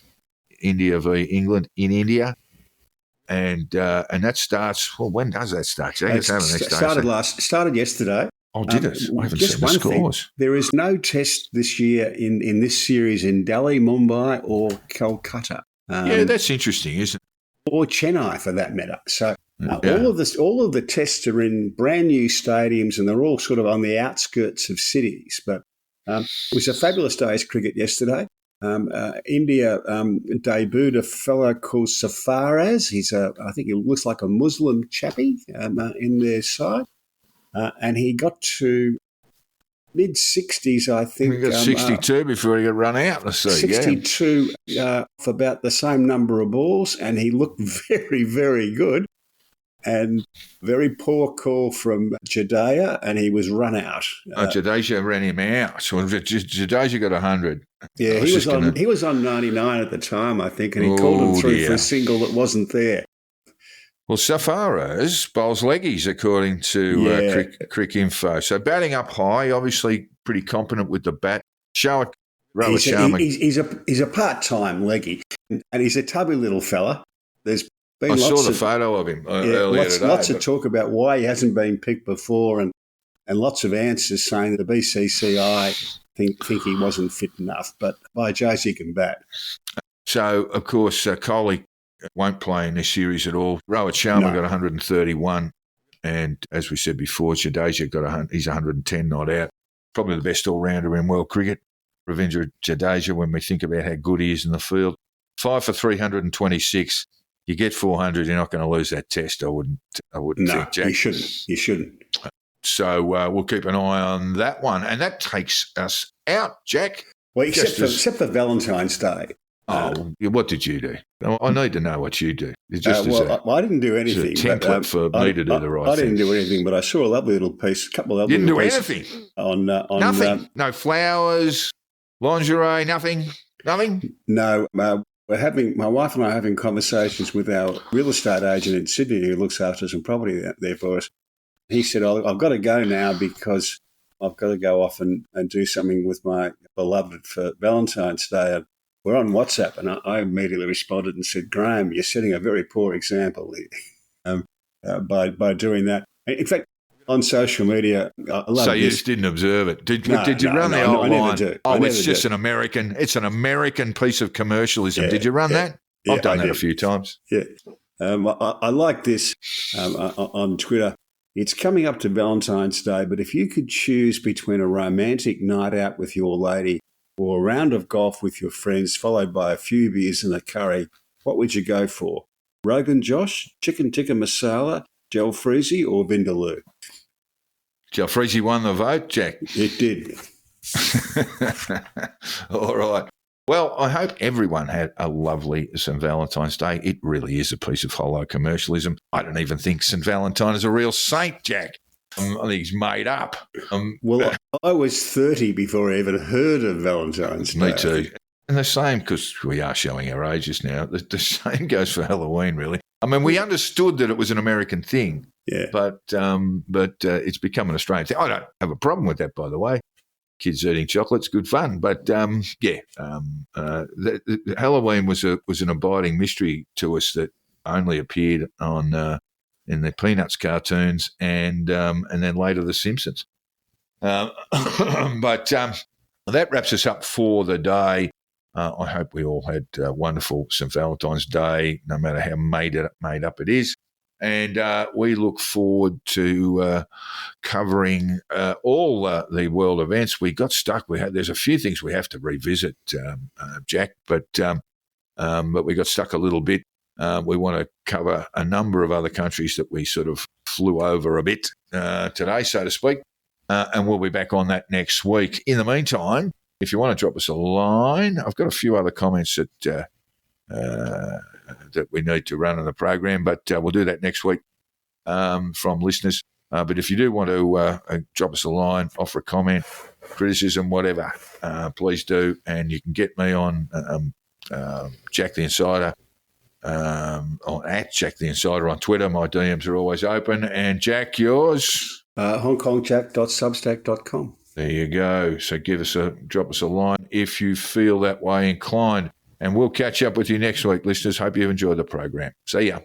India v England in India. And that starts, well, when does that start? Started yesterday. Oh, did it? I haven't seen the scores. There is no test this year in this series in Delhi, Mumbai or Kolkata. Yeah, that's interesting, isn't it? Or Chennai, for that matter. So all of the tests are in brand new stadiums and they're all sort of on the outskirts of cities. But it was a fabulous day's cricket yesterday. India debuted a fellow called Safaraz. I think he looks like a Muslim chappie in their side. And he got to mid-60s, I think. He got 62 before he got run out. 62 for about the same number of balls, and he looked very, very good. And very poor call from Jadeja, and he was run out. Jadeja ran him out. So Jadeja got 100. Yeah, he was on 99 at the time, I think, and he called him through for a single that wasn't there. Well, Safaraz bowls leggies, according to Crick Info. So batting up high, obviously pretty competent with the bat. He's a part-time leggy, and he's a tubby little fella. I saw the photo of him earlier today. Lots of talk about why he hasn't been picked before, and lots of answers saying that the BCCI think he wasn't fit enough. But by Jose, he can bat. So, of course, Kohli won't play in this series at all. Rohit Sharma got 131, and as we said before, Jadeja he's 110 not out. Probably the best all-rounder in world cricket. Ravindra Jadeja, when we think about how good he is in the field. 5 for 326. You get 400, you're not going to lose that test. I wouldn't think, Jack. You shouldn't. So we'll keep an eye on that one, and that takes us out, Jack. Well, except for Valentine's Day. What did you do? I need to know what you do. It's just I didn't do it's a anything. template for me to do the right thing. I didn't do anything, but I saw a lovely little piece, a couple of lovely You didn't do little pieces anything? on Nothing? No flowers, lingerie, nothing? Nothing? No, my wife and I are having conversations with our real estate agent in Sydney who looks after some property there for us. He said, I've got to go now because I've got to go off and do something with my beloved for Valentine's Day. And we're on WhatsApp, and I immediately responded and said, Graham, you're setting a very poor example by doing that. In fact, on social media, I love So you this. just didn't observe it. Did you No, run the old I never line? do. It's just an American piece of commercialism. Yeah, Did you run that? Yeah, I've done I that a did. few times. Yeah. I like this on Twitter. It's coming up to Valentine's Day, but if you could choose between a romantic night out with your lady or a round of golf with your friends, followed by a few beers and a curry, what would you go for? Rogan Josh, chicken tikka masala, jalfrezi, or vindaloo? Jalfrezi won the vote, Jack. It did. All right. Well, I hope everyone had a lovely St. Valentine's Day. It really is a piece of hollow commercialism. I don't even think St. Valentine is a real saint, Jack. I think he's made up. Well, I was 30 before I even heard of Valentine's Day. Me too. And the same, because we are showing our ages now, the same goes for Halloween, really. I mean, we understood that it was an American thing, Yeah. but it's become an Australian thing. I don't have a problem with that, by the way. Kids eating chocolate's good fun, but Halloween was an abiding mystery to us that only appeared on in the Peanuts cartoons and then later the Simpsons. But that wraps us up for the day. I hope we all had a wonderful St. Valentine's Day, no matter how made up it is. And we look forward to covering all the world events. We got stuck. There's a few things we have to revisit, Jack, but we got stuck a little bit. We want to cover a number of other countries that we sort of flew over a bit today, so to speak, and we'll be back on that next week. In the meantime, if you want to drop us a line, I've got a few other comments that we need to run in the program, but we'll do that next week from listeners. But if you do want to drop us a line, offer a comment, criticism, whatever, please do. And you can get me on Jack the Insider, at Jack the Insider on Twitter. My DMs are always open. And Jack, yours? HongKongJack.substack.com. There you go. So drop us a line if you feel that way inclined. And we'll catch up with you next week, listeners. Hope you've enjoyed the program. See ya.